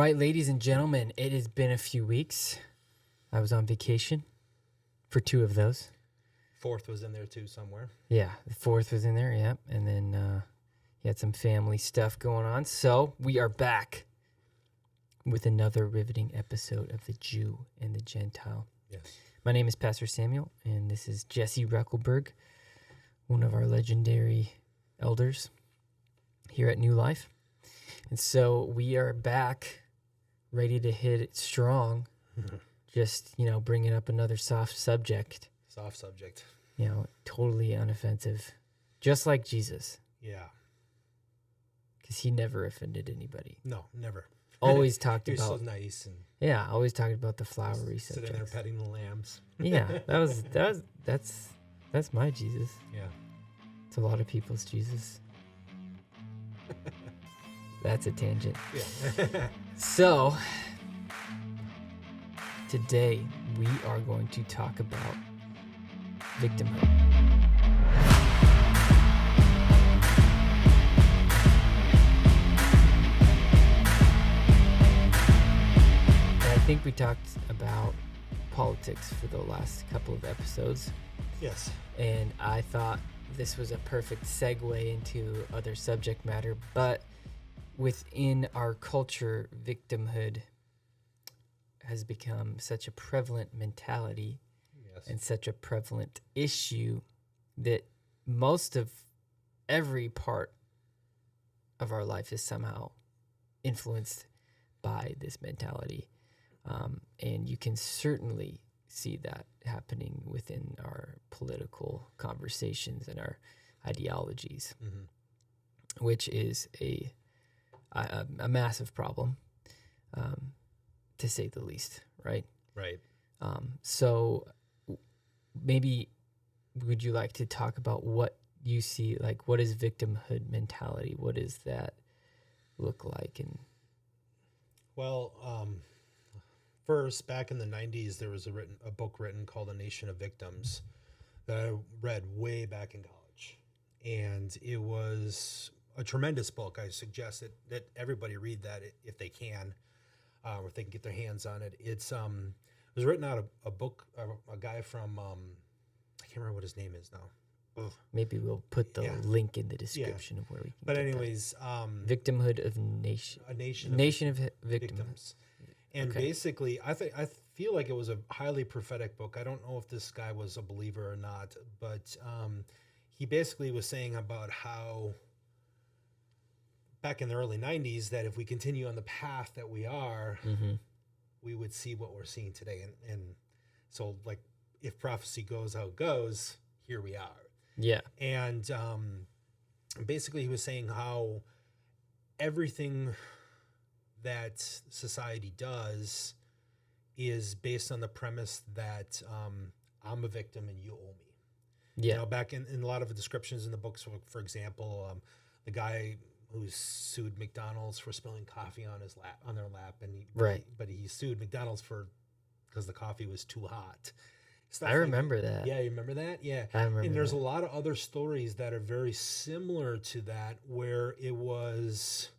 Right, ladies and gentlemen, it has been a few weeks. I was on vacation for 2 of those. Fourth was in there too somewhere. Yeah, the 4th was in there, yep. And then you had some family stuff going on. So we are back with another riveting episode of The Jew and the Gentile. Yes. My name is Pastor Samuel, and this is Jesse Reckelberg, one of our legendary elders here at New Life. And so we are back, ready to hit it strong, just, bringing up another soft subject. Soft subject. Totally unoffensive, just like Jesus, Yeah. because he never offended anybody. No, never. Always talked He was about, so nice and always talked about the flowery sitting there subjects. petting the lambs. Yeah, that's my Jesus. Yeah. It's a lot of people's Jesus. That's a tangent. Yeah. So, today we are going to talk about victimhood. And I think we talked about politics for the last couple of episodes, Yes. and I thought this was a perfect segue into other subject matter, but within our culture, victimhood has become such a prevalent mentality Yes. and such a prevalent issue that most of every part of our life is somehow influenced by this mentality. And you can certainly see that happening within our political conversations and our ideologies, which is a massive problem, to say the least, right? Right. So maybe would you like to talk about what you see, like what is victimhood mentality? What does that look like? And Well, first, back in the 90s, there was a book written called A Nation of Victims that I read way back in college. And it was a tremendous book. I suggest that everybody read that if they can, or if they can get their hands on it. It was written out of a book, a guy from, I can't remember what his name is now. Ugh. maybe we'll put the Yeah. link in the description of where we can But get that. anyways, Victimhood of Nation. A Nation Nation of Victims. Victims. And Okay. basically, I feel like it was a highly prophetic book. I don't know if this guy was a believer or not, but he basically was saying about how back in the early 90s that if we continue on the path that we are, we would see what we're seeing today. And so, like, if prophecy goes how it goes, here we are. Yeah. And basically, he was saying how everything that society does is based on the premise that I'm a victim and you owe me. Yeah. Back in a lot of the descriptions in the books, for example, the guy who sued McDonald's for spilling coffee on their lap, and he sued McDonald's because the coffee was too hot. I remember that. Yeah, you remember that? Yeah. I remember And there's that. a lot of other stories that are very similar to that, where it was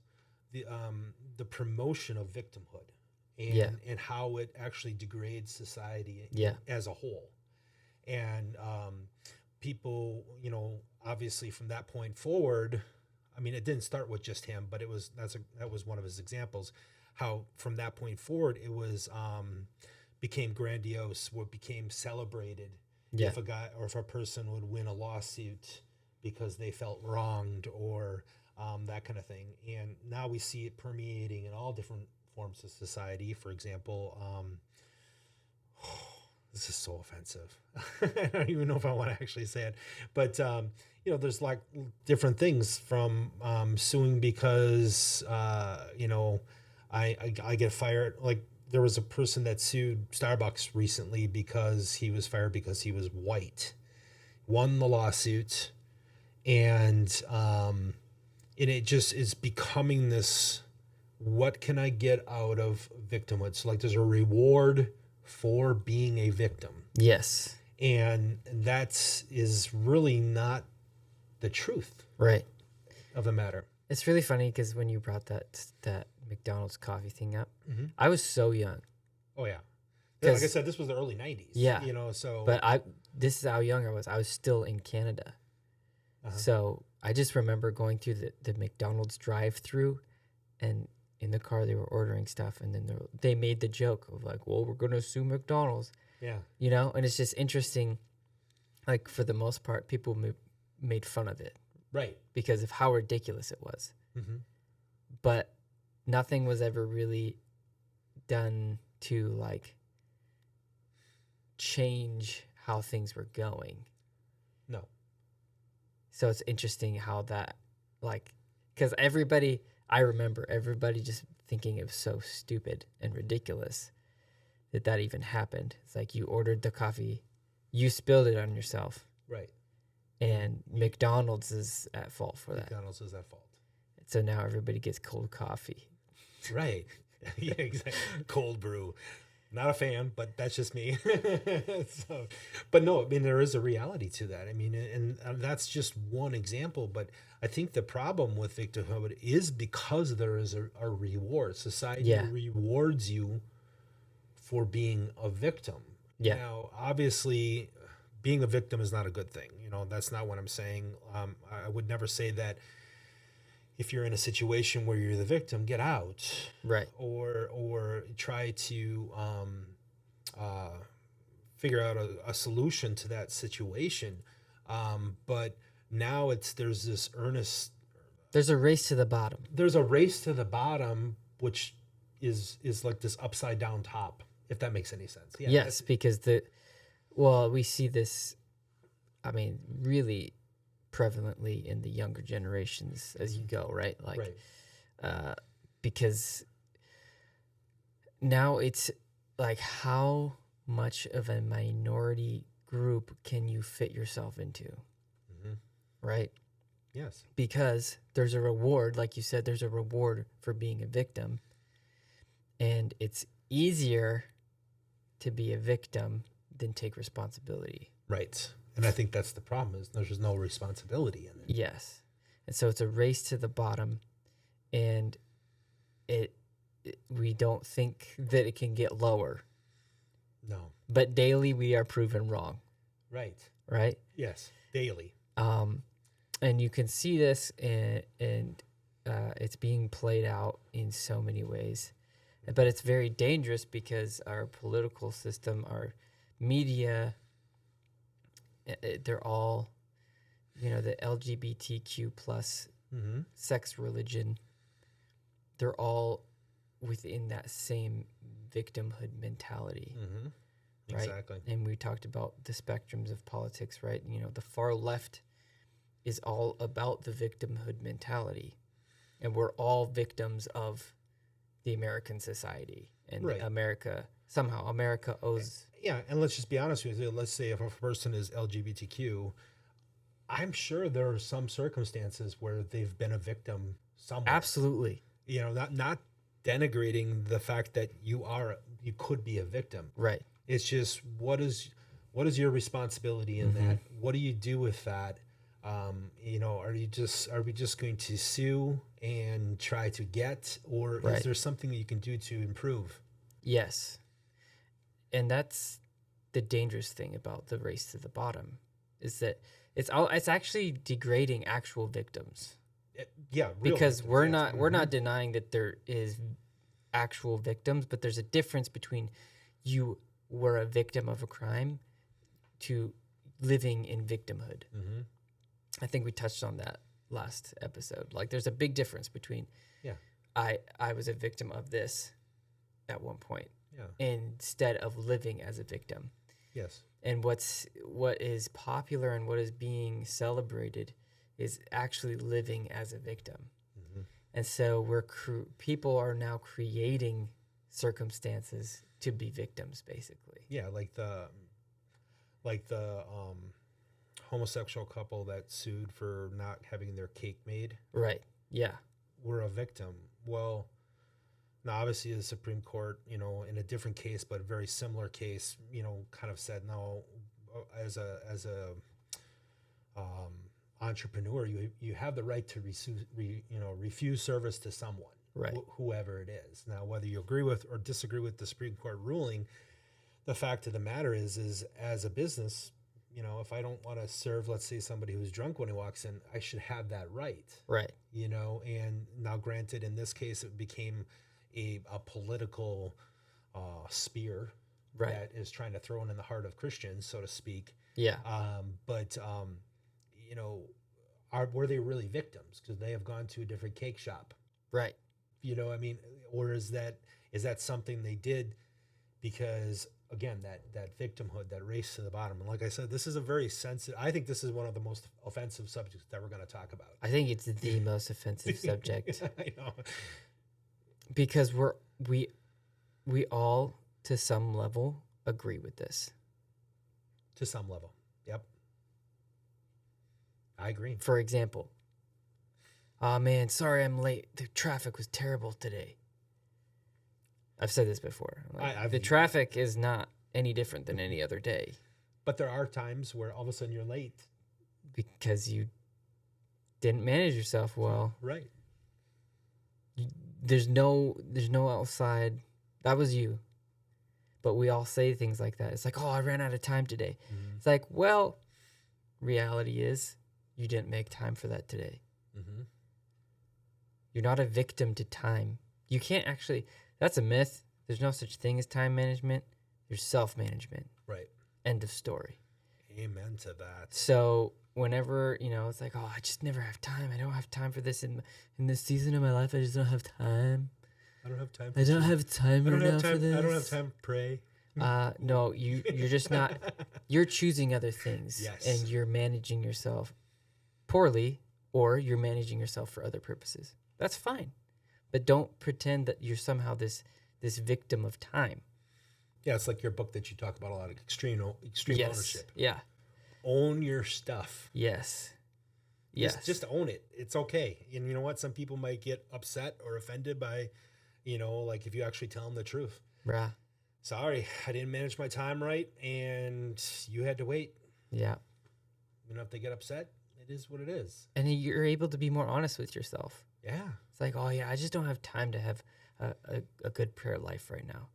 the promotion of victimhood and how it actually degrades society as a whole. And people, obviously from that point forward, I mean, it didn't start with just him, but that was one of his examples. How from that point forward, it was became grandiose, what became celebrated. Yeah. If a guy or if a person would win a lawsuit because they felt wronged or that kind of thing. And now we see it permeating in all different forms of society. For example, this is so offensive. I don't even know if I want to actually say it, but there's like different things from suing because I get fired. Like there was a person that sued Starbucks recently because he was fired because he was white, won the lawsuit, and it just is becoming this. What can I get out of victimhood? So like there's a reward for being a victim. Yes. And that is really not the truth Right. of the matter. It's really funny because when you brought that McDonald's coffee thing up, Hmm. I was so young. Oh yeah. Yeah, like I Because said, this was the early '90s. yeah, So but this is how young I was. I was still in Canada, uh-huh. so I just remember going through the McDonald's drive-through, and in the car they were ordering stuff, and then they made the joke of like, "Well, we're gonna sue McDonald's," Yeah. and it's just interesting. Like for the most part, people made fun of it Right. because of how ridiculous it was, Hmm. but nothing was ever really done to like change how things were going. No. So it's interesting how that, like, because I remember everybody just thinking it was so stupid and ridiculous that even happened. It's like you ordered the coffee, you spilled it on yourself, Right. and McDonald's is at fault for that. McDonald's is at fault. So now everybody gets cold coffee. Right. Yeah, exactly. Cold brew. Not a fan, but that's just me. So, but no, I mean, there is a reality to that. I mean, and that's just one example. But I think the problem with victimhood is because there is a reward. Society Yeah. rewards you for being a victim. Yeah. Now, obviously, being a victim is not a good thing. That's not what I'm saying. I would never say that if you're in a situation where you're the victim, get out, Right. or try to uh, figure out a solution to that situation. But now there's this earnest. There's a race to the bottom. There's a race to the bottom, which is like this upside down top, if that makes any sense. Yeah, Yes, because we see this, I mean, really prevalently in the younger generations as you go, right? Like, right. Because now it's like, how much of a minority group can you fit yourself into? Mm-hmm. Right? Yes. Because there's a reward, like you said, there's a reward for being a victim. And it's easier to be a victim than take responsibility. Right. And I think that's the problem, is there's no responsibility in it. Yes. And so it's a race to the bottom, and we don't think that it can get lower. No. But daily we are proven wrong. Right. Right? Yes. Daily. And you can see this, and it's being played out in so many ways. But it's very dangerous because our political system, our media, they're all, the LGBTQ plus Mm-hmm. sex, religion, they're all within that same victimhood mentality. Mm-hmm. Right? Exactly. And we talked about the spectrums of politics, right? The far left is all about the victimhood mentality. And we're all victims of the American society. And Right. America owes... Yeah, and let's just be honest with you. Let's say if a person is LGBTQ, I'm sure there are some circumstances where they've been a victim somewhere. Absolutely. Not denigrating the fact that you could be a victim. Right. It's just what is your responsibility in that? What do you do with that? Are we just going to sue and try to get, or Right. is there something that you can do to improve? Yes. And that's the dangerous thing about the race to the bottom, is that it's actually degrading actual victims. Real Because victims, we're yes. we're not denying that there is actual victims, but there's a difference between you were a victim of a crime to living in victimhood. Mm-hmm. I think we touched on that last episode. Like, there's a big difference between I was a victim of this at one point, instead of living as a victim. Yes. And what is popular and what is being celebrated is actually living as a victim. Mm-hmm. And so people are now creating circumstances to be victims, basically. Yeah, like the homosexual couple that sued for not having their cake made. Right. Yeah. Were a victim. Well, now obviously the Supreme Court, in a different case but a very similar case, kind of said no, as a entrepreneur, you have the right to refuse service to someone, Right. whoever it is. Now, whether you agree with or disagree with the Supreme Court ruling, the fact of the matter is as a business, if I don't want to serve, let's say, somebody who's drunk when he walks in, I should have that right. Right. And now granted, in this case, it became a political spear Right. that is trying to throw in the heart of Christians, so to speak. Yeah. But were they really victims because they have gone to a different cake shop? Right. I mean, or is that something they did because, again, that victimhood, that race to the bottom? And like I said, this is a very sensitive. I think this is one of the most offensive subjects that we're going to talk about. I think it's the most offensive subject. I know. Because we all, to some level, agree with this. To some level. Yep. I agree. For example, oh man, sorry I'm late. The traffic was terrible today. I've said this before. The traffic is not any different than any other day. But there are times where all of a sudden you're late. Because you didn't manage yourself well. Right. There's no outside. That was you. But we all say things like that. It's like, oh, I ran out of time today. Mm-hmm. It's like, well, reality is you didn't make time for that today. Mm-hmm. You're not a victim to time. You can't actually, that's a myth. There's no such thing as time management. There's self-management. Right. End of story. Amen to that. So whenever, it's like, oh, I just never have time. I don't have time for this in this season of my life. I just don't have time. I don't have time. I don't have time right now for this. I don't have time to pray. No, you're just not. You're choosing other things. Yes. And you're managing yourself poorly, or you're managing yourself for other purposes. That's fine. But don't pretend that you're somehow this victim of time. Yeah, it's like your book that you talk about a lot of extreme yes. ownership. Yeah. Own your stuff. Yes. Yes. Just own it. It's okay. And you know what? Some people might get upset or offended by, like if you actually tell them the truth. Right. Sorry, I didn't manage my time right, and you had to wait. Yeah. If they get upset, it is what it is. And you're able to be more honest with yourself. Yeah. It's like, oh, yeah, I just don't have time to have a good prayer life right now.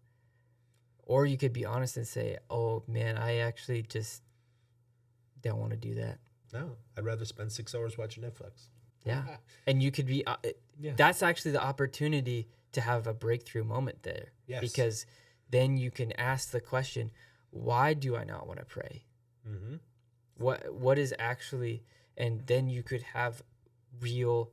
Or you could be honest and say, oh, man, I actually just don't want to do that. No, I'd rather spend 6 hours watching Netflix. Yeah. And you could be, that's actually the opportunity to have a breakthrough moment there. Yes. Because then you can ask the question, why do I not want to pray? Mm-hmm. What is actually, and then you could have real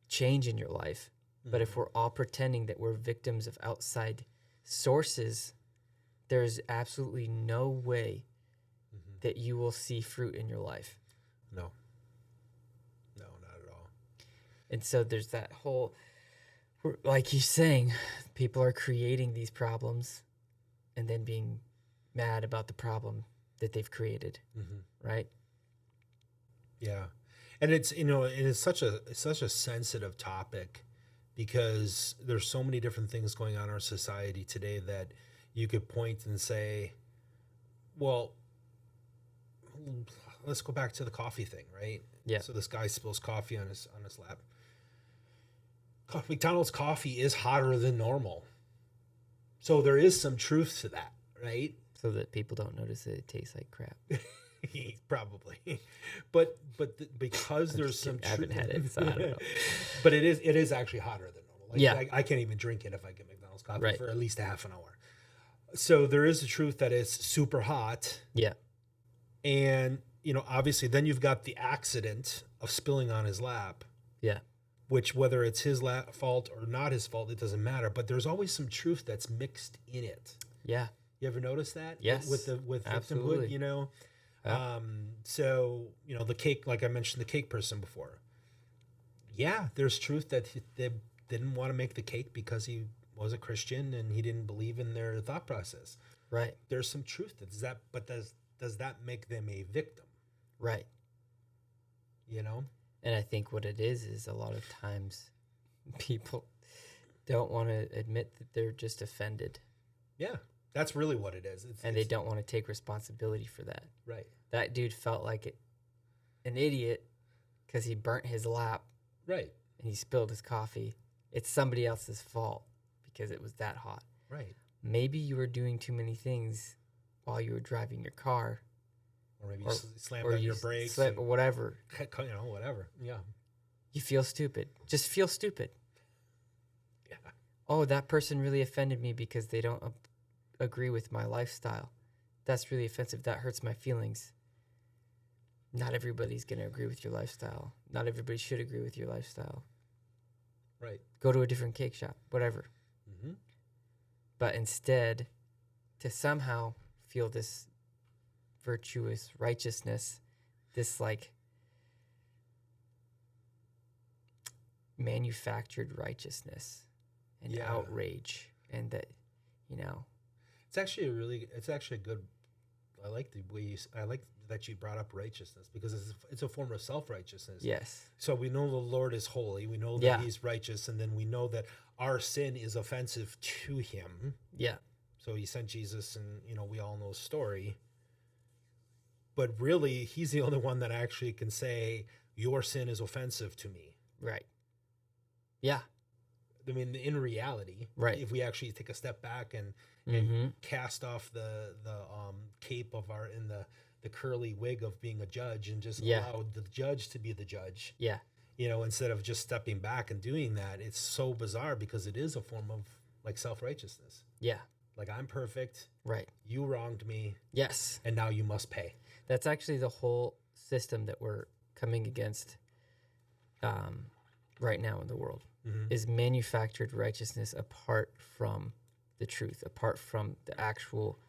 change in your life. Mm-hmm. But if we're all pretending that we're victims of outside sources, there's absolutely no way that you will see fruit in your life. No, not at all. And so there's that whole, like he's saying, people are creating these problems and then being mad about the problem that they've created, right? Yeah, and it's it's such a sensitive topic because there's so many different things going on in our society today that you could point and say, well, let's go back to the coffee thing, right? Yeah. So this guy spills coffee on his lap. McDonald's coffee is hotter than normal. So there is some truth to that, right? So that people don't notice that it tastes like crap. Probably. But because there's some truth. I haven't had it, so I don't know. But it is actually hotter than normal. Like, yeah. I can't even drink it if I get McDonald's coffee right. for at least a half an hour. So there is a truth that it's super hot. Yeah. And, obviously then you've got the accident of spilling on his lap. Yeah. Which, whether it's his fault or not his fault, it doesn't matter. But there's always some truth that's mixed in it. Yeah. You ever notice that? Yes. With Absolutely. Victimhood, Yeah. So, the cake, like I mentioned, the cake person before. Yeah, there's truth that they didn't want to make the cake because he was a Christian and he didn't believe in their thought process. Right. There's some truth to that, but does that make them a victim? Right. And I think what it is a lot of times people don't want to admit that they're just offended. Yeah, that's really what it is. They don't want to take responsibility for that. Right. That dude felt like an idiot because he burnt his lap Right. and he spilled his coffee. It's somebody else's fault because it was that hot. Right. Maybe you were doing too many things while you were driving your car. Or maybe Or- you slammed on your brakes. Or whatever. Whatever. Yeah. You feel stupid. Just feel stupid. Yeah. Oh, that person really offended me because they don't agree with my lifestyle. That's really offensive. That hurts my feelings. Not everybody's going to agree with your lifestyle. Not everybody should agree with your lifestyle. Right. Go to a different cake shop, whatever. Mm-hmm. But instead, to somehow feel this virtuous righteousness, this like manufactured righteousness and outrage, and that, It's actually a good. I like the way I like that you brought up righteousness, because it's a form of self-righteousness. yes, So we know the Lord is holy. We know that Yeah. He's righteous, and then we know that our sin is offensive to Him. yeah, So He sent Jesus, and we all know the story. But really, He's the only one that actually can say your sin is offensive to me. right, yeah, I mean, in reality, Right. if we actually take a step back and mm-hmm. cast off the cape of the curly wig of being a judge, and just Yeah. allow the judge to be the judge, yeah, instead of just stepping back and doing that. It's so bizarre, because it is a form of like self-righteousness. yeah, Like, I'm perfect, right, you wronged me, yes. and now you must pay. That's actually the whole system that we're coming against right now in the world, is manufactured righteousness apart from the truth, apart from the actual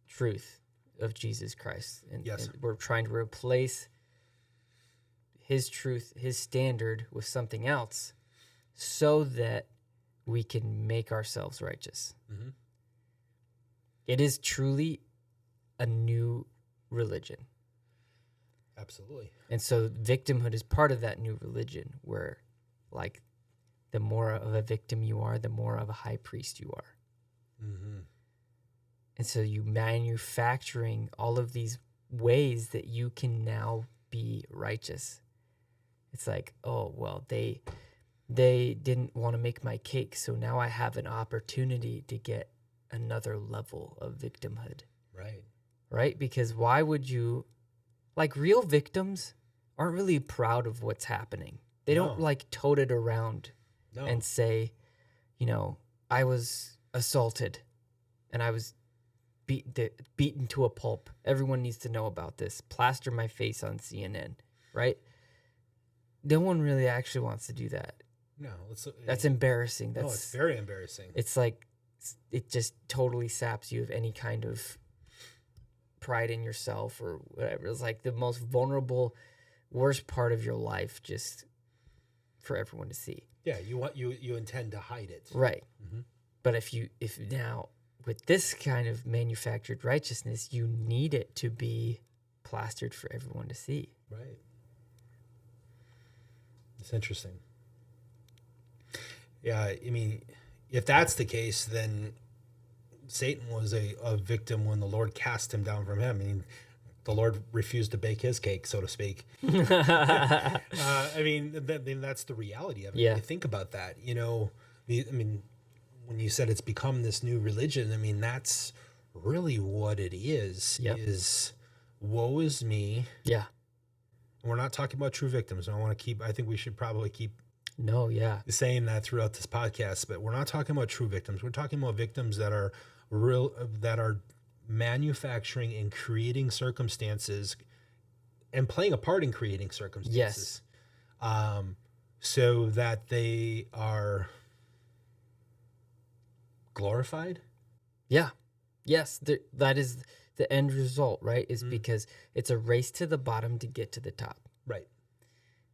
truth of Jesus Christ. Yes. And we're trying to replace his truth, his standard, with something else so that we can make ourselves righteous. Mhm. It is truly a new religion. Absolutely. And so victimhood is part of that new religion, where like the more of a victim you are, the more of a high priest you are. Mm-hmm. And so you manufacturing all of these ways that you can now be righteous. It's like, oh, well, they didn't want to make my cake, so now I have an opportunity to get another level of victimhood. Right. Right? Because why would you, like, real victims aren't really proud of what's happening. They don't No. like tote it around No. and say, I was assaulted and I was beaten to a pulp. Everyone needs to know about this. Plaster my face on CNN, right? No one really actually wants to do that. No. That's embarrassing. No, it's very embarrassing. It's like, it just totally saps you of any kind of pride in yourself or whatever. It's like the most vulnerable, worst part of your life, just for everyone to see. Yeah, you intend to hide it. Right. Mhm. But if now with this kind of manufactured righteousness, you need it to be plastered for everyone to see. Right. It's interesting. Yeah, I mean, if that's the case, then Satan was a victim when the Lord cast him down from him. I mean, the Lord refused to bake his cake, so to speak. I mean, that's the reality of it. Yeah. You think about that. When you said it's become this new religion, I mean, that's really what it is. Yep. Is woe is me. Yeah. We're not talking about true victims. I think we should probably keep No, yeah. saying that throughout this podcast, but we're not talking about true victims. We're talking about victims that are manufacturing and creating circumstances and playing a part in creating circumstances. Yes. So that they are glorified. Yeah. Yes, that is the end result, right? Is because it's a race to the bottom to get to the top. Right.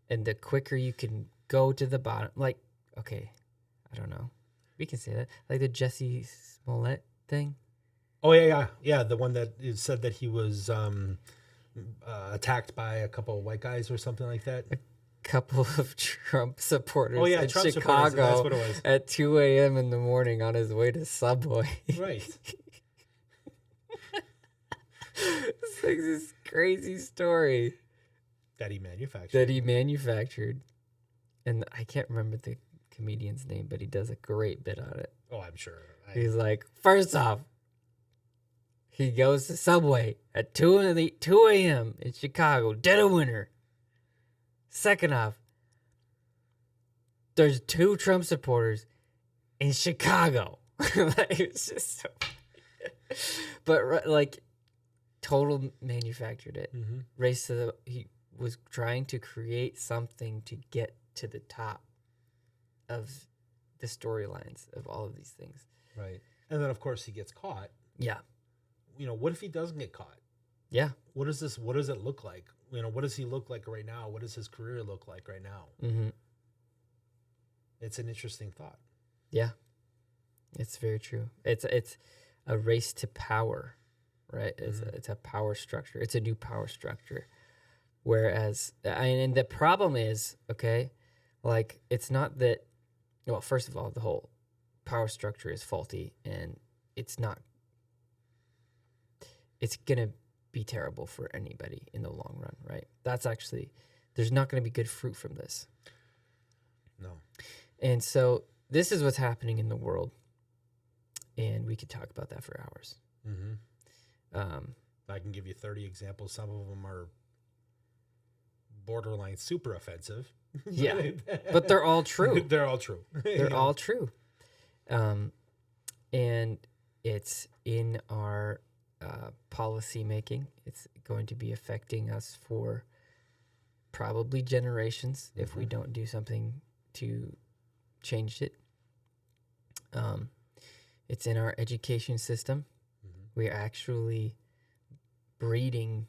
And the quicker you can go to the bottom, like, okay, I don't know. We can say that. Like the Jesse Smollett thing. Oh, yeah. The one that said that he was attacked by a couple of white guys or something like that. Couple of Trump supporters in Trump supporters, Chicago that's what it was. at 2 a.m. in the morning on his way to Subway. Right. It's like this crazy story. That he manufactured. that he manufactured. And I can't remember the comedian's name, but he does a great bit on it. Oh, I'm sure. He's like, first off, he goes to Subway at 2 a.m. in Chicago, dead of winter. Second off, there's 2 Trump supporters in Chicago. Like, it's just so but like total manufactured it. Mm-hmm. Race to the he was trying to create something to get to the top of the storylines of all of these things. Right. And then of course he gets caught. Yeah. What if he doesn't get caught? Yeah. What does it look like? What does he look like right now? What does his career look like right now? Mm-hmm. It's an interesting thought. Yeah. It's very true. It's a race to power, right? It's a power structure. It's a new power structure. Whereas, and the problem is, okay, like it's not that, well, first of all, the whole power structure is faulty and it's going to be terrible for anybody in the long run, right? There's not going to be good fruit from this. No. And so this is what's happening in the world. And we could talk about that for hours. Mm-hmm. I can give you 30 examples. Some of them are borderline super offensive. Yeah, but they're all true. They're all true. They're all true. And it's in our policy making. It's going to be affecting us for probably generations if we don't do something to change it. It's in our education system. We're actually breeding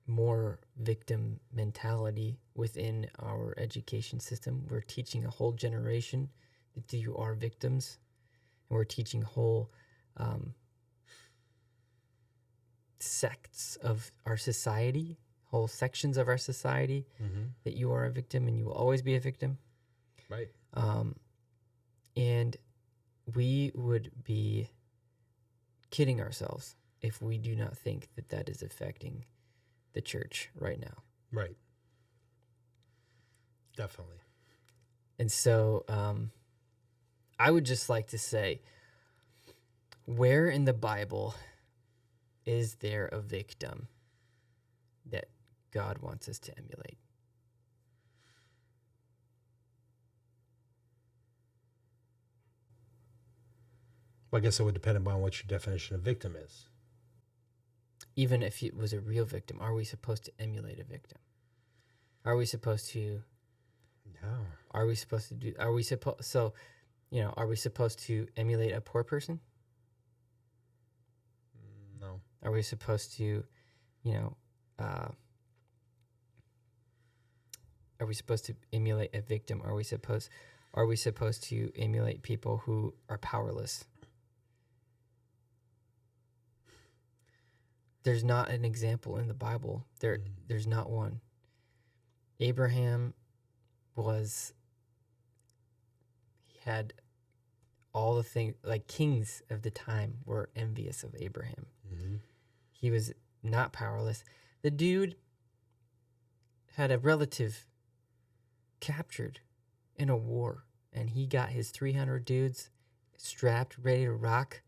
more victim mentality within our education system. We're teaching a whole generation that you are victims. And we're teaching whole sects of our society, whole sections of our society, that you are a victim and you will always be a victim. Right. And we would be kidding ourselves if we do not think that that is affecting the church right now. Right. Definitely. And so I would just like to say, where in the Bible is there a victim that God wants us to emulate? Well, I guess it would depend upon what your definition of victim is. Even if it was a real victim, are we supposed to emulate a victim? Are we supposed to? No. Are we supposed to do? Are we supposed? So, are we supposed to emulate a poor person? No. Are we supposed to, are we supposed to emulate a victim? Are we supposed to emulate people who are powerless? There's not an example in the Bible. There's not one. Abraham he had all the things, like kings of the time were envious of Abraham. Mm-hmm. He was not powerless. The dude had a relative captured in a war, and he got his 300 dudes strapped, ready to rock,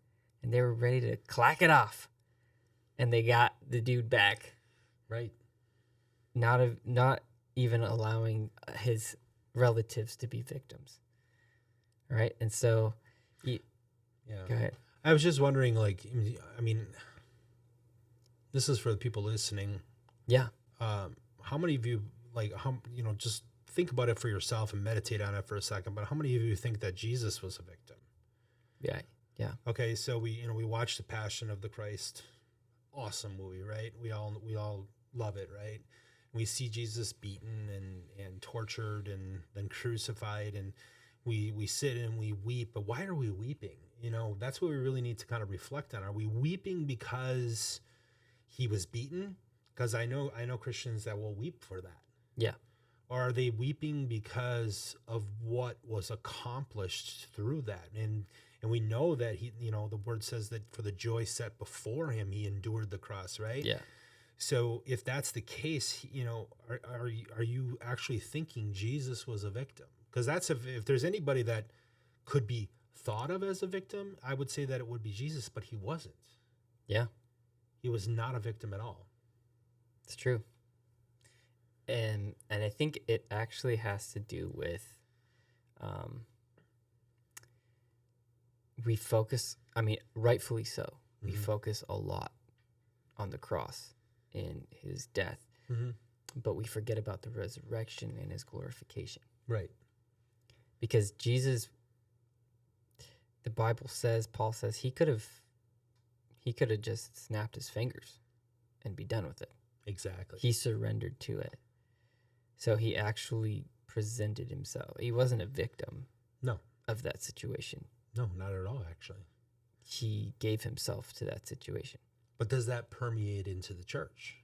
and they were ready to clack it off. And they got the dude back. Right. Not even allowing his relatives to be victims. Right? And so, yeah. Go ahead. I was just wondering, this is for the people listening. Yeah. How many of you, just think about it for yourself and meditate on it for a second, but how many of you think that Jesus was a victim? Yeah. Yeah. Okay, so we watched The Passion of the Christ. Awesome movie, right? We all love it, right? We see Jesus beaten and tortured and then crucified, and we sit and we weep. But why are we weeping? That's what we really need to kind of reflect on. Are we weeping because he was beaten? Because I know Christians that will weep for that. Yeah. Or are they weeping because of what was accomplished through that? And we know that he, the word says that for the joy set before him, he endured the cross, right? Yeah. So if that's the case, are you actually thinking Jesus was a victim? Because that's if there's anybody that could be thought of as a victim, I would say that it would be Jesus, but he wasn't. Yeah, He was not a victim at all. it's true. And I think it actually has to do with we focus, I mean, rightfully so. We focus a lot on the cross in his death, but we forget about the resurrection and his glorification. Right. Because Jesus, the Bible says, Paul says, he could have just snapped his fingers and be done with it. Exactly. He surrendered to it. So he actually presented himself. He wasn't a victim No. of that situation. No, not at all, actually. He gave himself to that situation. But does that permeate into the church?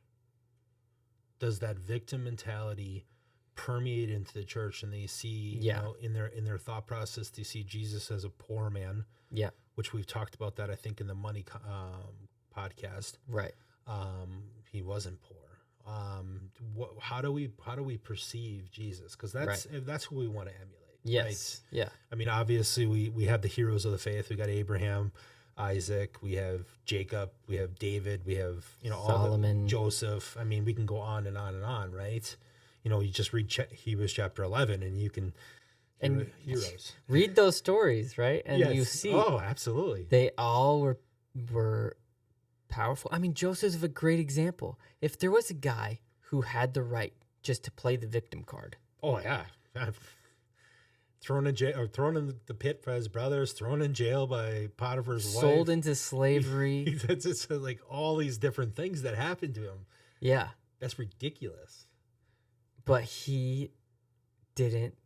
Does that victim mentality permeate into the church, and they see, in their thought process, they see Jesus as a poor man? Yeah. Which we've talked about that, I think, in the money podcast. Right. He wasn't poor. How do we perceive Jesus? Because that's who we want to emulate. Yes. Right? Yeah. I mean, obviously, we have the heroes of the faith. We got Abraham, Isaac, we have Jacob, we have David, we have Solomon, Joseph. I mean, we can go on and on and on, right? You just read Hebrews chapter 11, and you can heroes. Read those stories, right? And yes. you see, oh, absolutely, they all were powerful. I mean, Joseph's a great example. If there was a guy who had the right just to play the victim card, oh yeah. Thrown in jail, or thrown in the pit by his brothers, thrown in jail by Potiphar's wife, sold into slavery. That's just like all these different things that happened to him. Yeah. That's ridiculous. But he didn't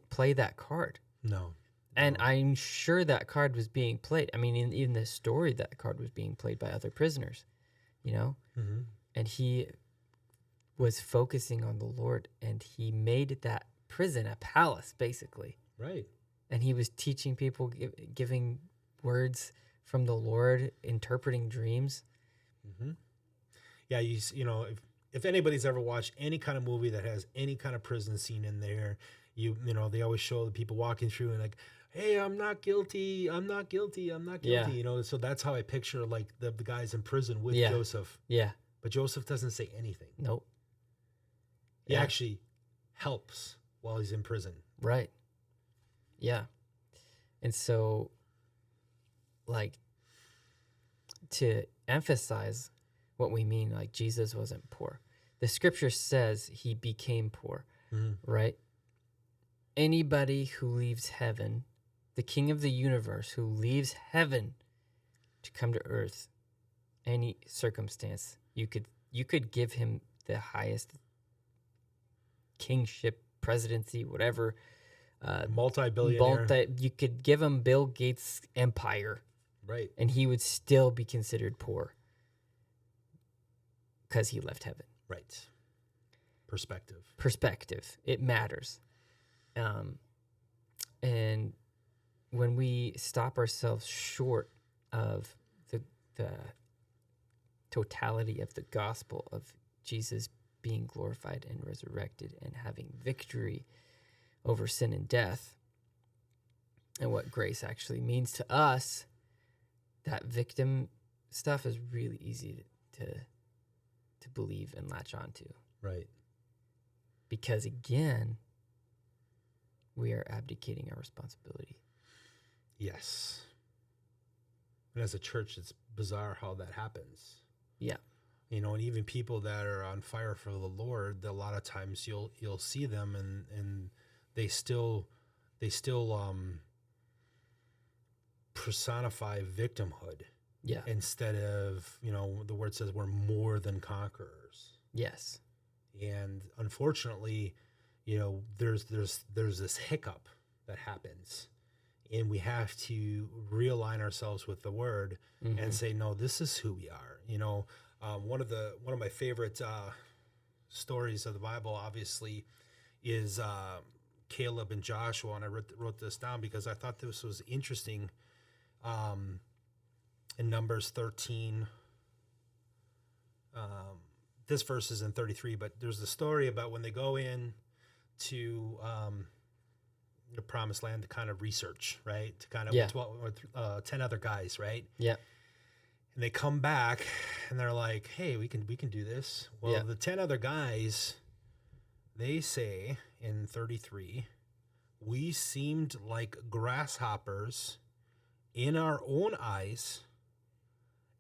play that card. No. And I'm sure that card was being played. I mean, in the story, that card was being played by other prisoners, Mm-hmm. And he was focusing on the Lord, and he made that prison a palace, basically. Right. And he was teaching people, giving words from the Lord, interpreting dreams. Mm-hmm. Yeah, if anybody's ever watched any kind of movie that has any kind of prison scene in there, they always show the people walking through and like, hey, I'm not guilty, I'm not guilty, I'm not guilty. Yeah. So that's how I picture like the guys in prison with Joseph. Yeah. But Joseph doesn't say anything. Nope. He actually helps while he's in prison. Right. Yeah. And so, like, to emphasize what we mean, like, Jesus wasn't poor. The scripture says he became poor, right? Anybody who leaves heaven, the king of the universe who leaves heaven to come to earth, any circumstance, you could give him the highest kingship, presidency, whatever, multi-billionaire. You could give him Bill Gates' empire, right? And he would still be considered poor because he left heaven. Right. Perspective. It matters. And when we stop ourselves short of the totality of the gospel of Jesus being glorified and resurrected and having victory over sin and death, and what grace actually means to us, that victim stuff is really easy to believe and latch onto. Right. Because again, we are abdicating our responsibility. Yes. And as a church, it's bizarre how that happens. Yeah. And even people that are on fire for the Lord, a lot of times you'll see them and they still personify victimhood. Yeah. Instead of, the word says we're more than conquerors. Yes. And unfortunately, there's this hiccup that happens, and we have to realign ourselves with the word and say, no, this is who we are. One of my favorite stories of the Bible, obviously, is Caleb and Joshua, and I wrote this down because I thought this was interesting. In Numbers 13, this verse is in 33, but there's the story about when they go in to the promised land to kind of research, right? To kind of, Yeah. with 10 other guys, right? Yeah. And they come back and they're like, hey, we can do this. Well, Yeah. the 10 other guys, they say in 33, we seemed like grasshoppers in our own eyes,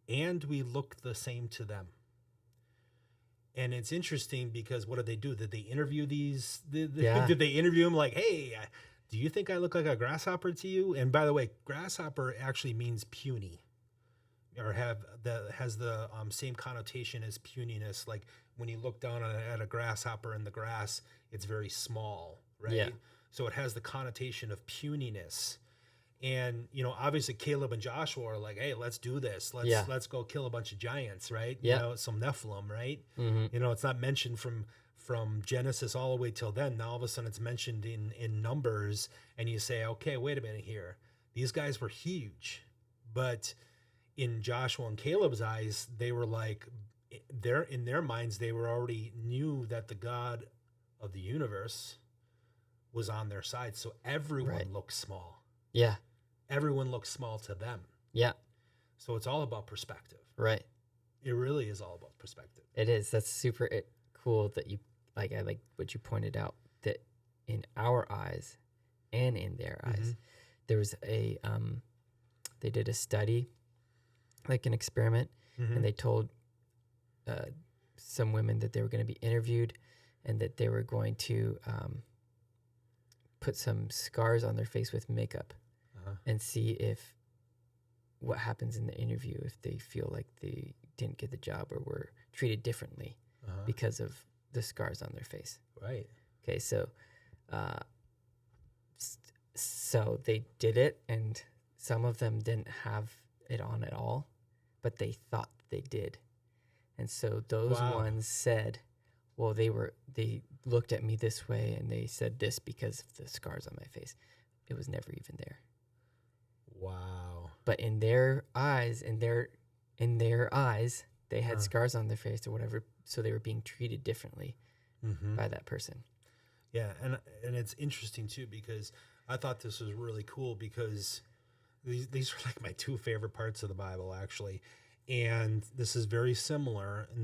and we looked the same to them. And it's interesting because what did they do? Did they interview these? Yeah. Did they interview them like, hey, do you think I look like a grasshopper to you? And by the way, grasshopper actually means puny, or has the same connotation as puniness. Like when you look down at a grasshopper in the grass, it's very small, right? Yeah. So it has the connotation of puniness. And obviously Caleb and Joshua are like, hey, let's do this. Let's go kill a bunch of giants, right? Yeah. Some Nephilim, right? Mm-hmm. It's not mentioned from Genesis all the way till then. Now all of a sudden it's mentioned in Numbers, and you say, okay, wait a minute here. These guys were huge, but in Joshua and Caleb's eyes, they were like, in their minds, they were already knew that the God of the universe was on their side. So everyone Right. looked small. Yeah. Everyone looks small to them. Yeah. So it's all about perspective. Right. It really is all about perspective. It is. That's super cool that you like. I like what you pointed out, that in our eyes and in their eyes, there was they did a study, like an experiment, and they told some women that they were going to be interviewed, and that they were going to put some scars on their face with makeup, and see if what happens in the interview, if they feel like they didn't get the job or were treated differently because of the scars on their face. Right. Okay, so so they did it, and some of them didn't have it on at all, but they thought they did. And so those ones said, well, they looked at me this way and they said this because of the scars on my face. It was never even there. Wow. But in their eyes, they had scars on their face or whatever, so they were being treated differently by that person. Yeah, and it's interesting too, because I thought this was really cool, because these are like my two favorite parts of the Bible, actually. And this is very similar. And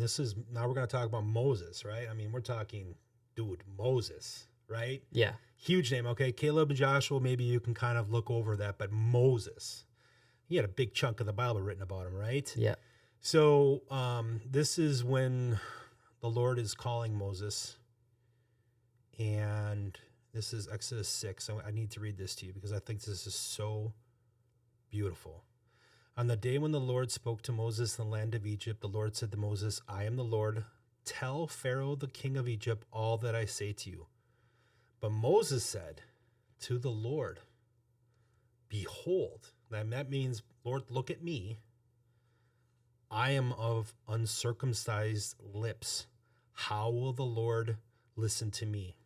now we're going to talk about Moses, right? I mean, we're talking, dude, Moses, right? Yeah. Huge name. Okay. Caleb and Joshua, maybe you can kind of look over that, but Moses, he had a big chunk of the Bible written about him, right? Yeah. So this is when the Lord is calling Moses, and this is Exodus 6. So I need to read this to you because I think this is so beautiful. On the day when the Lord spoke to Moses in the land of Egypt, the Lord said to Moses, I am the Lord. Tell Pharaoh, the king of Egypt, all that I say to you. But Moses said to the Lord, behold, and that means, Lord, look at me. I am of uncircumcised lips. How will the Lord listen to me?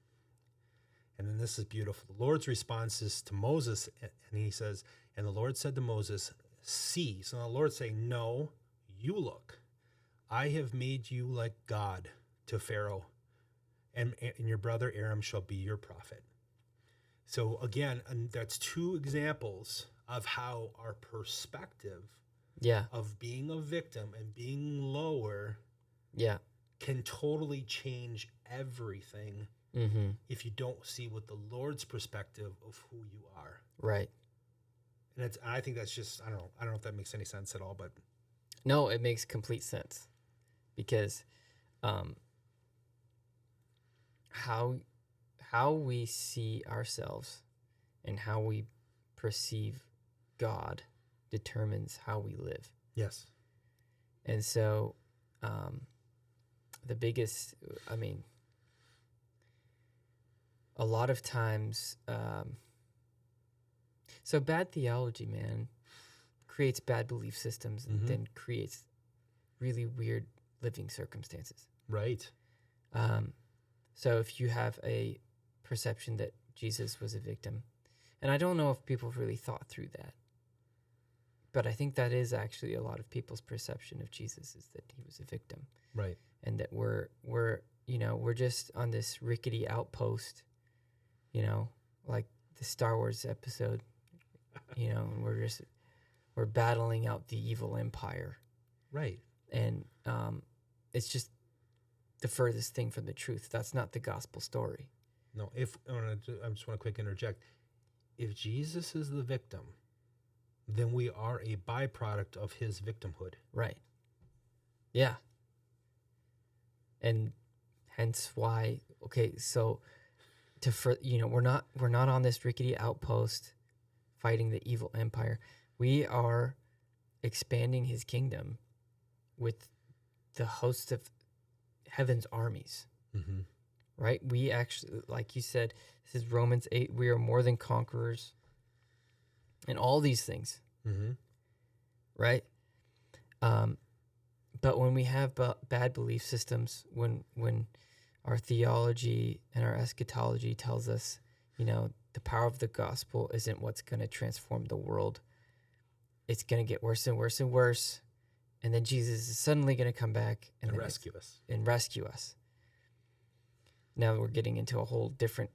And then this is beautiful. The Lord's response is to Moses, and he says, and the Lord said to Moses, see. So the Lord's saying, no, you look. I have made you like God to Pharaoh, and your brother Aaron shall be your prophet. So again, and that's two examples of how our perspective of being a victim and being lower can totally change everything if you don't see with the Lord's perspective of who you are. Right. And I think that's just, I don't know if that makes any sense at all, but. No, it makes complete sense, because how we see ourselves and how we perceive God determines how we live. Yes. And so the biggest, a lot of times, so bad theology, man, creates bad belief systems and then creates really weird living circumstances. Right. So if you have a perception that Jesus was a victim, and I don't know if people really thought through that But I think that is actually a lot of people's perception of Jesus, is that he was a victim, Right. and that we're just on this rickety outpost, like the Star Wars episode, and we're battling out the evil empire, Right. and it's just the furthest thing from the truth. That's not the gospel story. No, I just want to quick interject. If Jesus is the victim, then we are a byproduct of his victimhood. Right. Yeah. And hence why, okay, so we're not on this rickety outpost fighting the evil empire. We are expanding his kingdom with the host of heaven's armies. Mm-hmm. Right? We actually, like you said, this is Romans 8, we are more than conquerors and all these things. Mm-hmm. Right? But when we have bad belief systems, when our theology and our eschatology tells us, the power of the gospel isn't what's going to transform the world. It's going to get worse and worse and worse. And then Jesus is suddenly going to come back and rescue us. Now we're getting into a whole different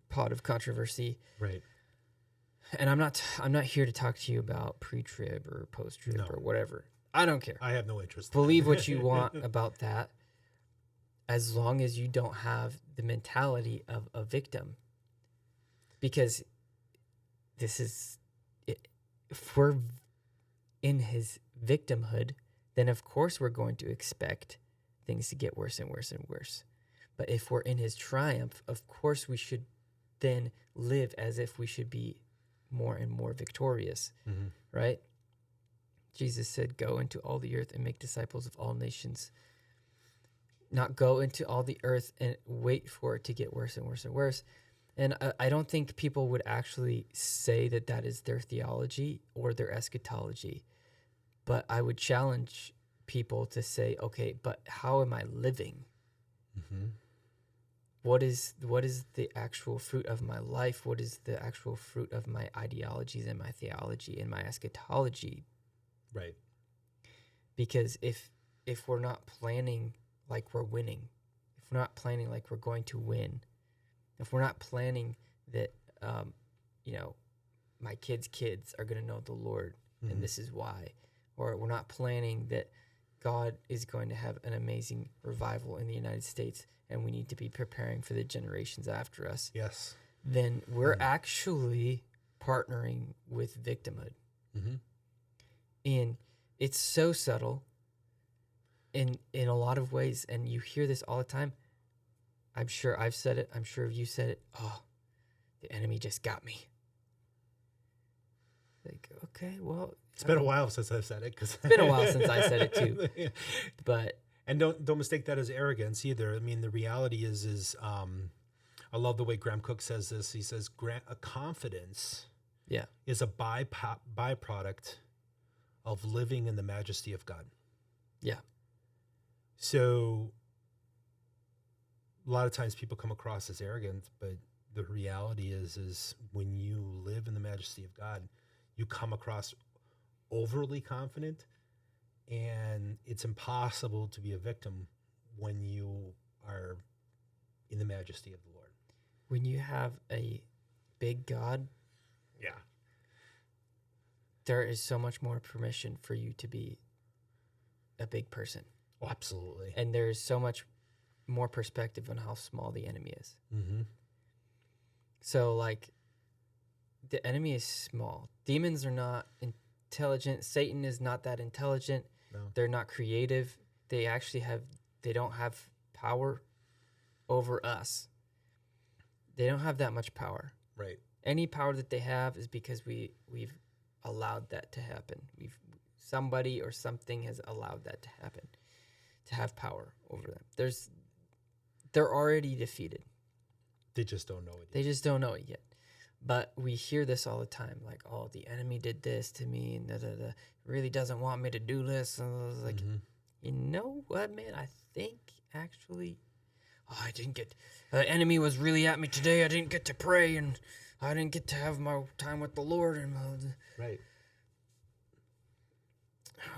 pot of controversy. Right. And I'm not here to talk to you about pre-trib or post-trib or whatever. I don't care. I have no interest. Believe what you want about that, as long as you don't have the mentality of a victim. Because if we're in his victimhood, then of course we're going to expect things to get worse and worse and worse. But if we're in his triumph, of course we should then live as if we should be more and more victorious, right? Jesus said, go into all the earth and make disciples of all nations. Not go into all the earth and wait for it to get worse and worse and worse. And I don't think people would actually say that that is their theology or their eschatology. But I would challenge people to say, okay, but how am I living? Mm-hmm. What is the actual fruit of my life? What is the actual fruit of my ideologies and my theology and my eschatology? Right. Because if we're not planning like we're winning, if we're not planning like we're going to win, if we're not planning that, my kids are going to know the Lord, and this is why, or we're not planning that God is going to have an amazing revival in the United States, and we need to be preparing for the generations after us. Yes. Then we're actually partnering with victimhood. Mm-hmm. And it's so subtle in a lot of ways, and you hear this all the time. I'm sure I've said it. I'm sure you said it. Oh, the enemy just got me. Like, okay, well, it's been a while since I've said it, because it's been a while since I said it too. Yeah. But don't mistake that as arrogance either. I mean, the reality is I love the way Graham Cook says this. He says, a confidence is a byproduct of living in the majesty of God. Yeah. So a lot of times people come across as arrogant, but the reality is when you live in the majesty of God, you come across overly confident, and it's impossible to be a victim when you are in the majesty of the Lord. When you have a big God, there is so much more permission for you to be a big person. Oh, absolutely. And there's so much more perspective on how small the enemy is. Mm-hmm. So, like, the enemy is small. Demons are not intelligent. Satan is not that intelligent. No. They're not creative. They don't have power over us. They don't have that much power. Right. Any power that they have is because we've allowed that to happen. Somebody or something has allowed that to happen, to have power over them. They're already defeated. They just don't know it yet. They just don't know it yet. But we hear this all the time, like, oh, the enemy did this to me, and really doesn't want me to do this. And I was like, you know what, man? I think actually, I didn't get, the enemy was really at me today. I didn't get to pray, and I didn't get to have my time with the Lord. And right.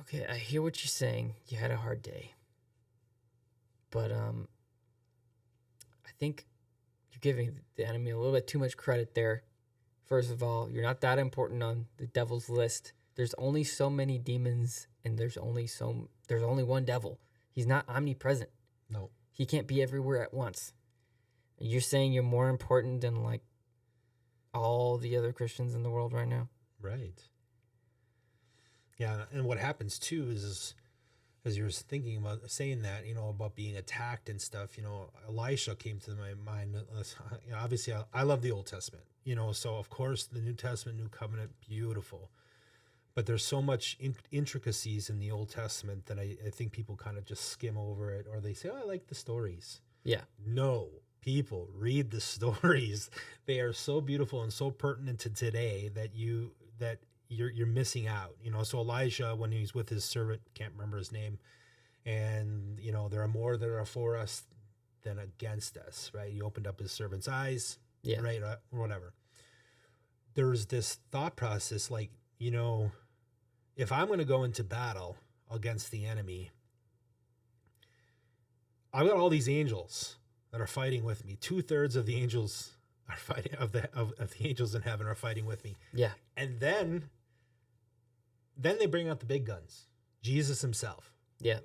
Okay, I hear what you're saying. You had a hard day. But I think you're giving the enemy a little bit too much credit there. First of all, you're not that important on the devil's list. There's only so many demons, and there's only one devil. He's not omnipresent. No. He can't be everywhere at once. And you're saying you're more important than like all the other Christians in the world right now? Right. Yeah, and what happens too is as you're thinking about saying that, about being attacked and stuff, Elisha came to my mind. Obviously, I love the Old Testament, so of course the New Testament, New Covenant, beautiful. But there's so much intricacies in the Old Testament that I think people kind of just skim over it, or they say, oh, I like the stories. Yeah. No, people read the stories. They are so beautiful and so pertinent to today that you're missing out. So Elijah, when he's with his servant, can't remember his name, and there are more that are for us than against us, right? He opened up his servant's eyes, Yeah. right, or whatever. There's this thought process, like, if I'm going to go into battle against the enemy, I've got all these angels that are fighting with me. 2/3 of the angels are fighting of the angels in heaven are fighting with me. Yeah. And then they bring out the big guns, Jesus himself. Yeah.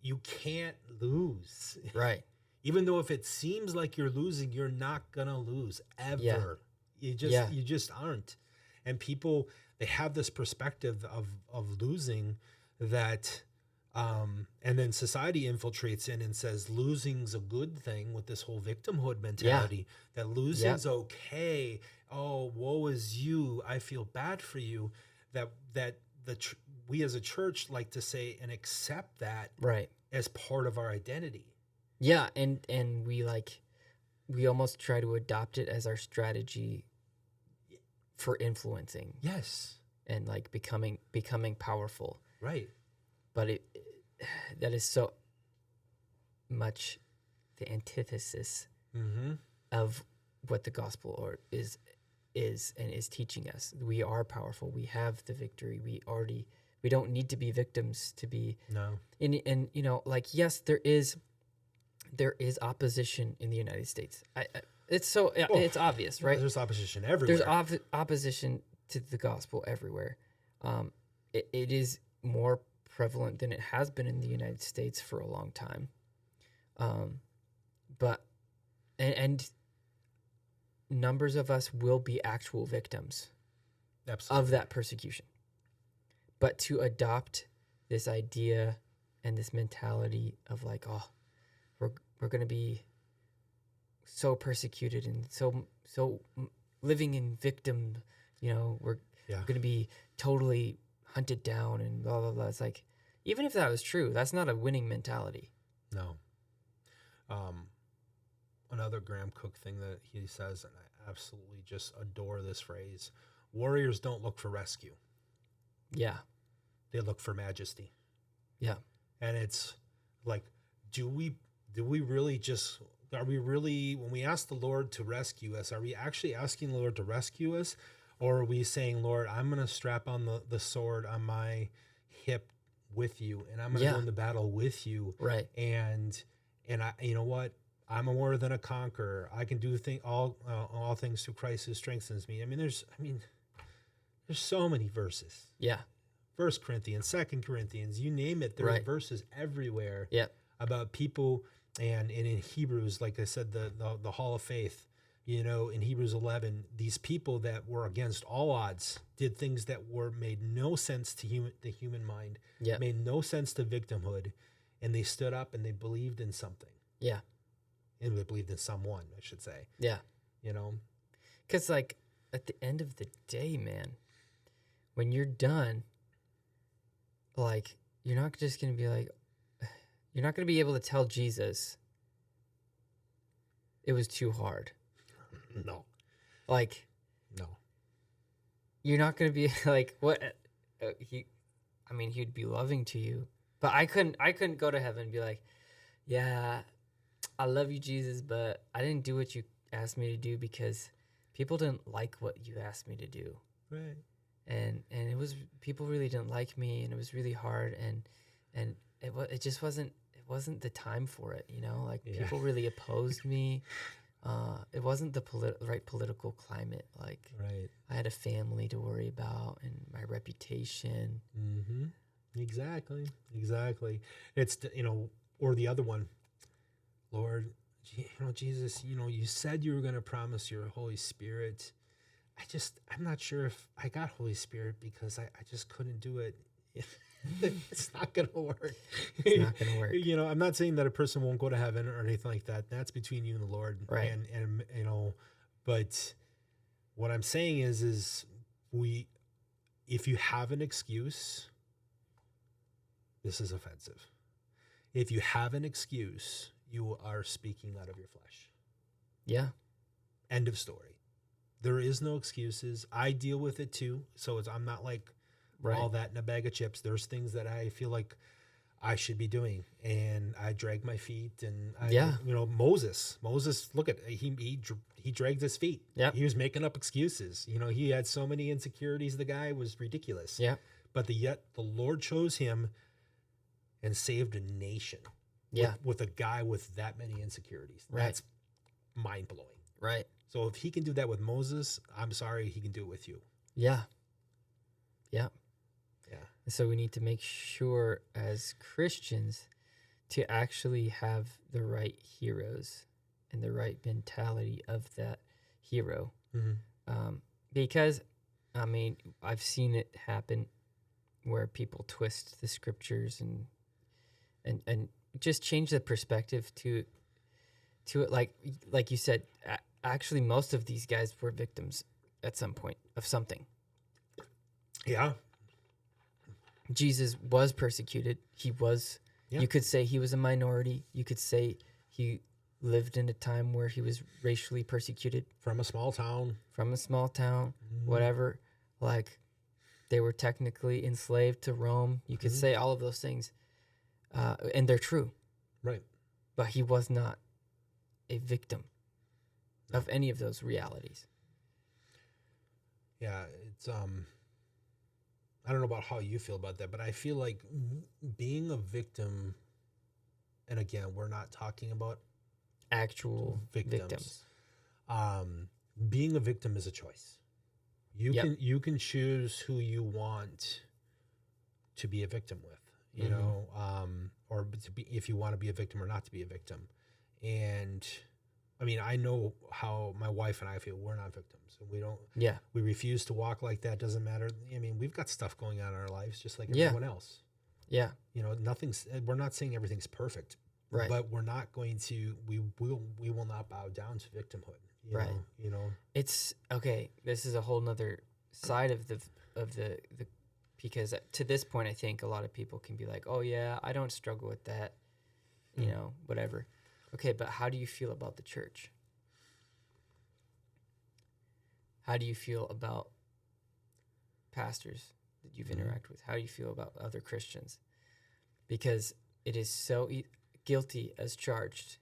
You can't lose. Right. Even though if it seems like you're losing, you're not gonna lose ever. Yeah. You just aren't. And people, they have this perspective of losing that, and then society infiltrates in and says losing's a good thing with this whole victimhood mentality. That losing's okay. Oh, woe is you. I feel bad for you. We as a church like to say and accept that Right. as part of our identity. Yeah, and we almost try to adopt it as our strategy for influencing Yes. and like becoming powerful. Right. But that is so much the antithesis of what the gospel is and is teaching us. We are powerful. We have the victory. We don't need to be victims to be. No. And yes, there is opposition in the United States. It's obvious, right? There's opposition everywhere. There's opposition to the gospel everywhere. It is more prevalent than it has been in the United States for a long time. But numbers of us will be actual victims Absolutely. of that persecution. But to adopt this idea and this mentality of like, oh, we're going to be so persecuted and so living in victim, we're going to be totally hunted down and blah, blah, blah. It's like, even if that was true, that's not a winning mentality. No. Another Graham Cook thing that he says, and I absolutely just adore this phrase: warriors don't look for rescue. Yeah. They look for majesty. Yeah. And it's like, are we really, when we ask the Lord to rescue us, are we actually asking the Lord to rescue us? Or are we saying, Lord, I'm going to strap on the sword on my hip with you, and I'm going to go into battle with you. Right. And I, you know what? I'm more than a conqueror. I can do all things through Christ who strengthens me. There's so many verses. Yeah. 1 Corinthians, 2 Corinthians, you name it. There are verses everywhere about people, and in Hebrews, like I said, the Hall of Faith, in Hebrews 11, these people that were against all odds did things that made no sense to the human mind, made no sense to victimhood, and they stood up and they believed in something. Yeah. And they believed in someone, I should say. Yeah. Because like at the end of the day, man, when you're done, like, you're not just going to be like, you're not going to be able to tell Jesus it was too hard. No. Like, no. You're not going to be like, what? He'd be loving to you, but I couldn't go to heaven and be like, yeah, I love you, Jesus, but I didn't do what you asked me to do because people didn't like what you asked me to do. Right. and it was, people really didn't like me, and it was really hard, and it just wasn't the time for it, you know, like Yeah. people really opposed me. It wasn't the right political climate. Like Right. I had a family to worry about and my reputation. Mm-hmm. Exactly. Exactly. It's, or the other one, Lord, Jesus, you said you were going to promise your Holy Spirit. I'm not sure if I got Holy Spirit because I just couldn't do it. It's not going to work. It's not going to work. I'm not saying that a person won't go to heaven or anything like that. That's between you and the Lord. Right. And but what I'm saying is if you have an excuse, this is offensive. If you have an excuse, you are speaking out of your flesh. Yeah. End of story. There is no excuses. I deal with it too. So I'm not like all that in a bag of chips. There's things that I feel like I should be doing, and I drag my feet. And Moses, look at he dragged his feet. Yeah. He was making up excuses. He had so many insecurities. The guy was ridiculous. Yeah. But yet the Lord chose him and saved a nation. Yeah. With a guy with that many insecurities. Right. That's mind blowing. Right. So if he can do that with Moses, I'm sorry, he can do it with you. Yeah. Yeah. Yeah. So we need to make sure as Christians to actually have the right heroes and the right mentality of that hero. Mm-hmm. Because, I mean, I've seen it happen where people twist the scriptures and just change the perspective to it. Like you said, actually, most of these guys were victims at some point of something. Yeah. Jesus was persecuted. He was, you could say he was a minority. You could say he lived in a time where he was racially persecuted. From a small town. Whatever. Like, they were technically enslaved to Rome. You could say all of those things. And they're true. Right. But he was not a victim of any of those realities. Yeah, it's I don't know about how you feel about that, but I feel like being a victim, and again, we're not talking about actual victims. Being a victim is a choice. You can choose who you want to be a victim with, you know, or to be, if you want to be a victim or not to be a victim. And I mean, I know how my wife and I feel. We're not victims. And we don't. Yeah. We refuse to walk like that. Doesn't matter. I mean, we've got stuff going on in our lives, just like everyone else. Yeah. We're not saying everything's perfect. Right. But we're not going to. We will not bow down to victimhood. You know. It's okay. This is a whole nother side of the because to this point, I think a lot of people can be like, oh yeah, I don't struggle with that. You know, whatever. Okay, but how do you feel about the church? How do you feel about pastors that you've interacted with? How do you feel about other Christians? Because it is so guilty as charged.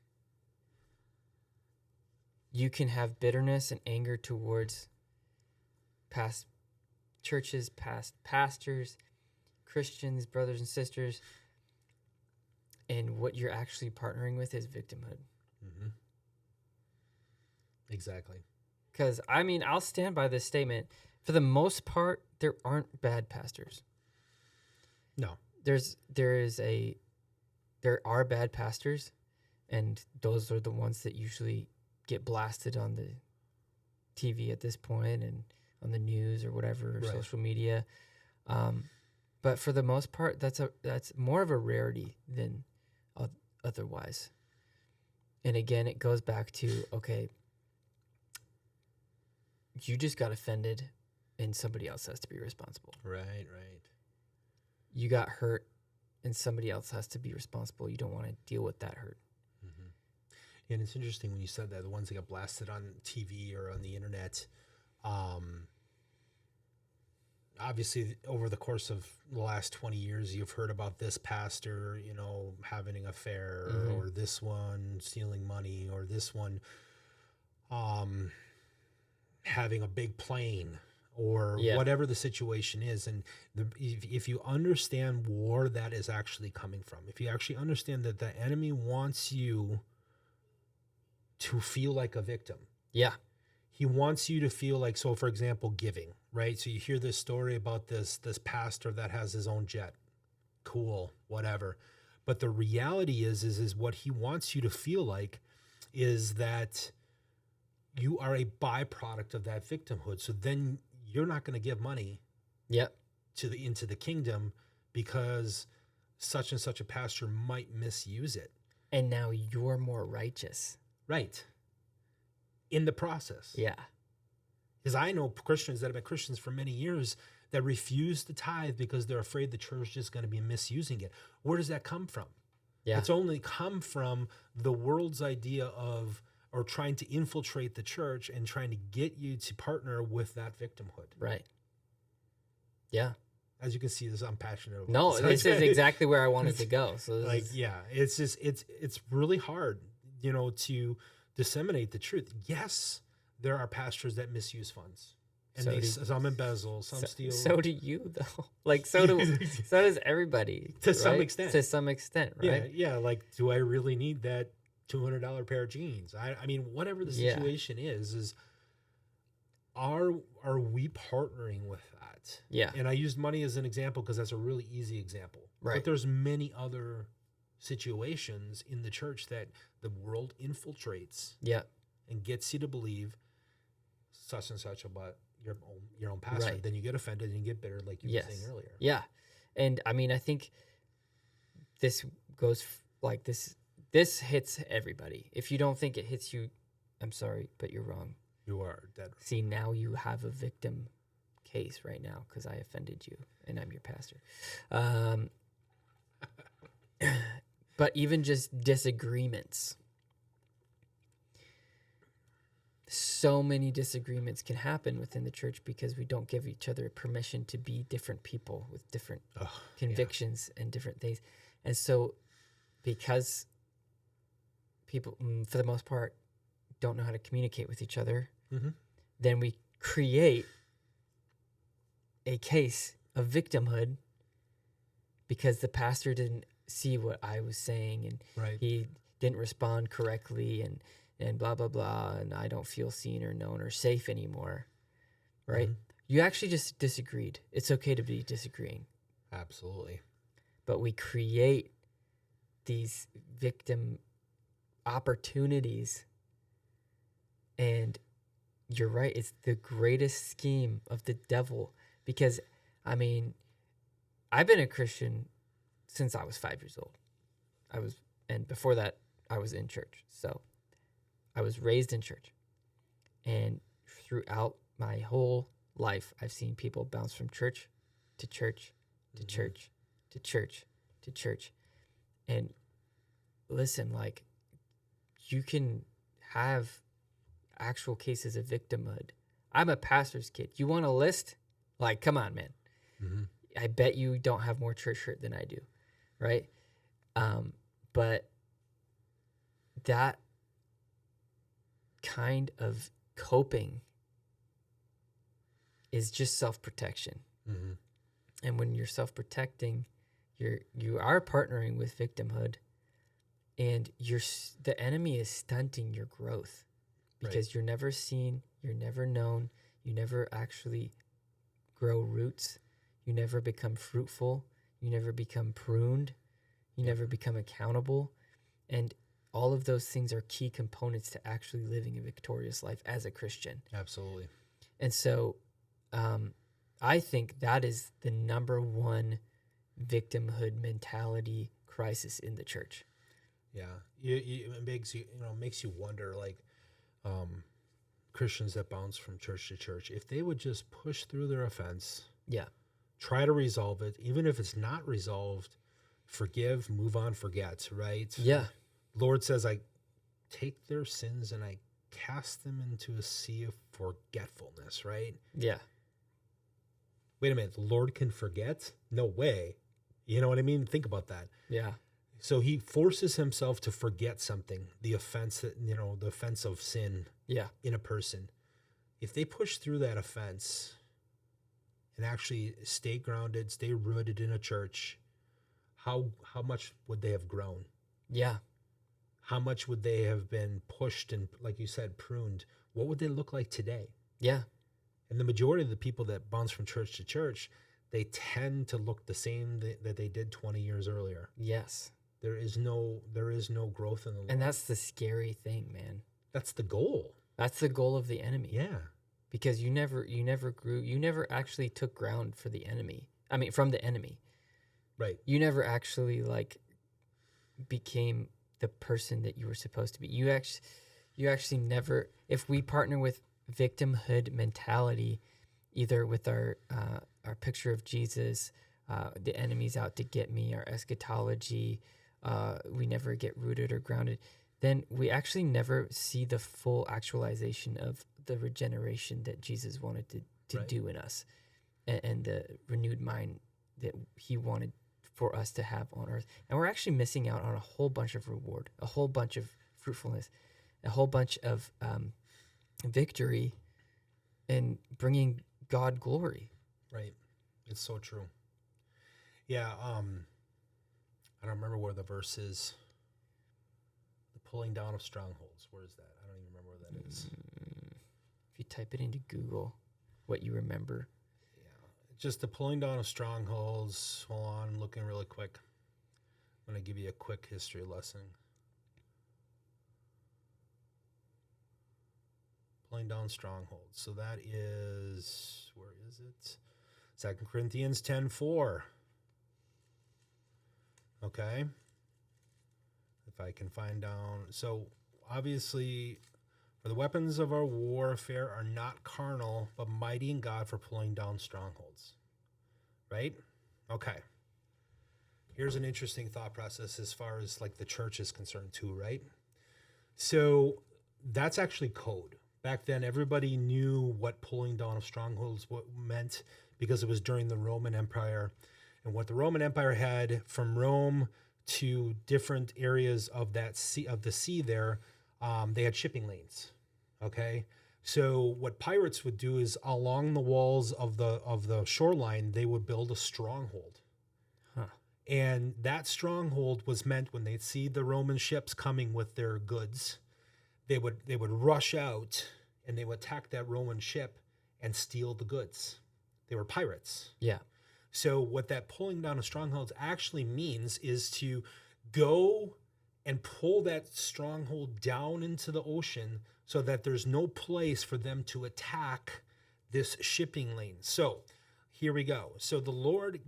You can have bitterness and anger towards past churches, past pastors, Christians, brothers and sisters, and what you're actually partnering with is victimhood. Mm-hmm. Exactly. Because, I mean, I'll stand by this statement. For the most part, there aren't bad pastors. No. There are bad pastors, and those are the ones that usually get blasted on the TV at this point and on the news or whatever, or social media. But for the most part, that's more of a rarity than otherwise. And again, it goes back to, okay, you just got offended and somebody else has to be responsible. Right. You got hurt and somebody else has to be responsible. You don't want to deal with that hurt. Mm-hmm. And it's interesting when you said that, the ones that got blasted on TV or on the internet, obviously over the course of the last 20 years, you've heard about this pastor, having an affair, or this one stealing money, or this one having a big plane, or Yeah. whatever the situation is. And if you understand where that is actually coming from, if you actually understand that the enemy wants you to feel like a victim, Yeah. he wants you to feel like, so for example, giving, right? So you hear this story about this pastor that has his own jet. Cool, whatever. But the reality is what he wants you to feel like is that you are a byproduct of that victimhood. So then you're not going to give money Yep. into the kingdom because such and such a pastor might misuse it. And now you're more righteous. Right. In the process. Yeah. Because I know Christians that have been Christians for many years that refuse to tithe because they're afraid the church is just going to be misusing it. Where does that come from? Yeah. It's only come from the world's idea of, or trying to infiltrate the church and trying to get you to partner with that victimhood. Right. Yeah. As you can see, I'm passionate about No, this is exactly where I wanted to go. So this like, is, yeah, it's just, it's really hard, to disseminate the truth. Yes, there are pastors that misuse funds. And some embezzle, some steal. So do you, though. Like, so does everybody. To some right? extent. To some extent, right? Yeah. Like, do I really need that $200 pair of jeans? I mean, whatever the situation is are we partnering with that? Yeah. And I used money as an example because that's a really easy example. Right. But there's many other situations in the church that the world infiltrates. Yeah. And gets you to believe such and such about your own pastor. Right. Then you get offended and you get bitter, like you were saying earlier. Yeah. And I mean, I think this goes like this. This hits everybody. If you don't think it hits you, I'm sorry, but you're wrong. You are dead. See, now you have a victim case right now because I offended you and I'm your pastor. But even just disagreements. So many disagreements can happen within the church because we don't give each other permission to be different people with different convictions and different things. And so because people, for the most part, don't know how to communicate with each other, then we create a case of victimhood because the pastor didn't see what I was saying and he didn't respond correctly and blah, blah, blah, and I don't feel seen or known or safe anymore, right? You actually just disagreed. It's okay to be disagreeing. Absolutely. But we create these victim opportunities, and you're right, it's the greatest scheme of the devil because, I mean, I've been a Christian since I was 5 years old. And before that, I was in church, so I was raised in church, and throughout my whole life, I've seen people bounce from church to church to church to church to church. And listen, like, you can have actual cases of victimhood. I'm a pastor's kid. You want a list? Like, come on, man. I bet you don't have more church hurt than I do, right? But that kind of coping is just self-protection. And when you're self-protecting, you are partnering with victimhood, and the enemy is stunting your growth because you're never seen, you're never known, you never actually grow roots, you never become fruitful, you never become pruned, you never become accountable, and all of those things are key components to actually living a victorious life as a Christian. Absolutely. And so I think that is the number one victimhood mentality crisis in the church. Yeah. It makes you wonder, like, Christians that bounce from church to church, if they would just push through their offense, try to resolve it, even if it's not resolved, forgive, move on, forget, right? Yeah. Lord says, I take their sins and I cast them into a sea of forgetfulness, right? Yeah. Wait a minute, the Lord can forget? No way. You know what I mean? Think about that. Yeah. So he forces himself to forget something, the offense the offense of sin in a person. If they push through that offense, and actually stay grounded, stay rooted in a church, how much would they have grown? Yeah. How much would they have been pushed and, like you said, pruned? What would they look like today? Yeah. And the majority of the people that bounce from church to church, they tend to look the same that they did 20 years earlier. Yes. There is no growth in the Lord. And that's the scary thing, man. That's the goal. That's the goal of the enemy. Yeah. Because you never grew, you never actually took ground for the enemy. I mean, from the enemy. Right. You never actually like became the person that you were supposed to be. You actually never, if we partner with victimhood mentality, either with our picture of Jesus, the enemy's out to get me, our eschatology, we never get rooted or grounded, then we actually never see the full actualization of the regeneration that Jesus wanted to Right. do in us, and the renewed mind that he wanted for us to have on earth. And we're actually missing out on a whole bunch of reward, a whole bunch of fruitfulness, a whole bunch of victory, and bringing God glory. Right. It's so true. Yeah. I don't remember where the verse is. The pulling down of strongholds. Where is that? I don't even remember where that is. If you type it into Google, what you remember. Just the pulling down of strongholds. Hold on, I'm looking really quick. I'm going to give you a quick history lesson. Pulling down strongholds. So that is, where is it? 2 Corinthians 10:4. Okay. If I can find down. So obviously, for the weapons of our warfare are not carnal, but mighty in God for pulling down strongholds. Right? Okay. Here's an interesting thought process as far as like the church is concerned too, right? So that's actually code. Back then, everybody knew what pulling down of strongholds meant because it was during the Roman Empire. And what the Roman Empire had from Rome to different areas of that sea, of the sea there, they had shipping lanes. Okay. So what pirates would do is along the walls of the shoreline, they would build a stronghold. Huh. And that stronghold was meant when they'd see the Roman ships coming with their goods, they would rush out and they would attack that Roman ship and steal the goods. They were pirates. Yeah. So what that pulling down of strongholds actually means is to go and pull that stronghold down into the ocean so that there's no place for them to attack this shipping lane. So here we go. So the Lord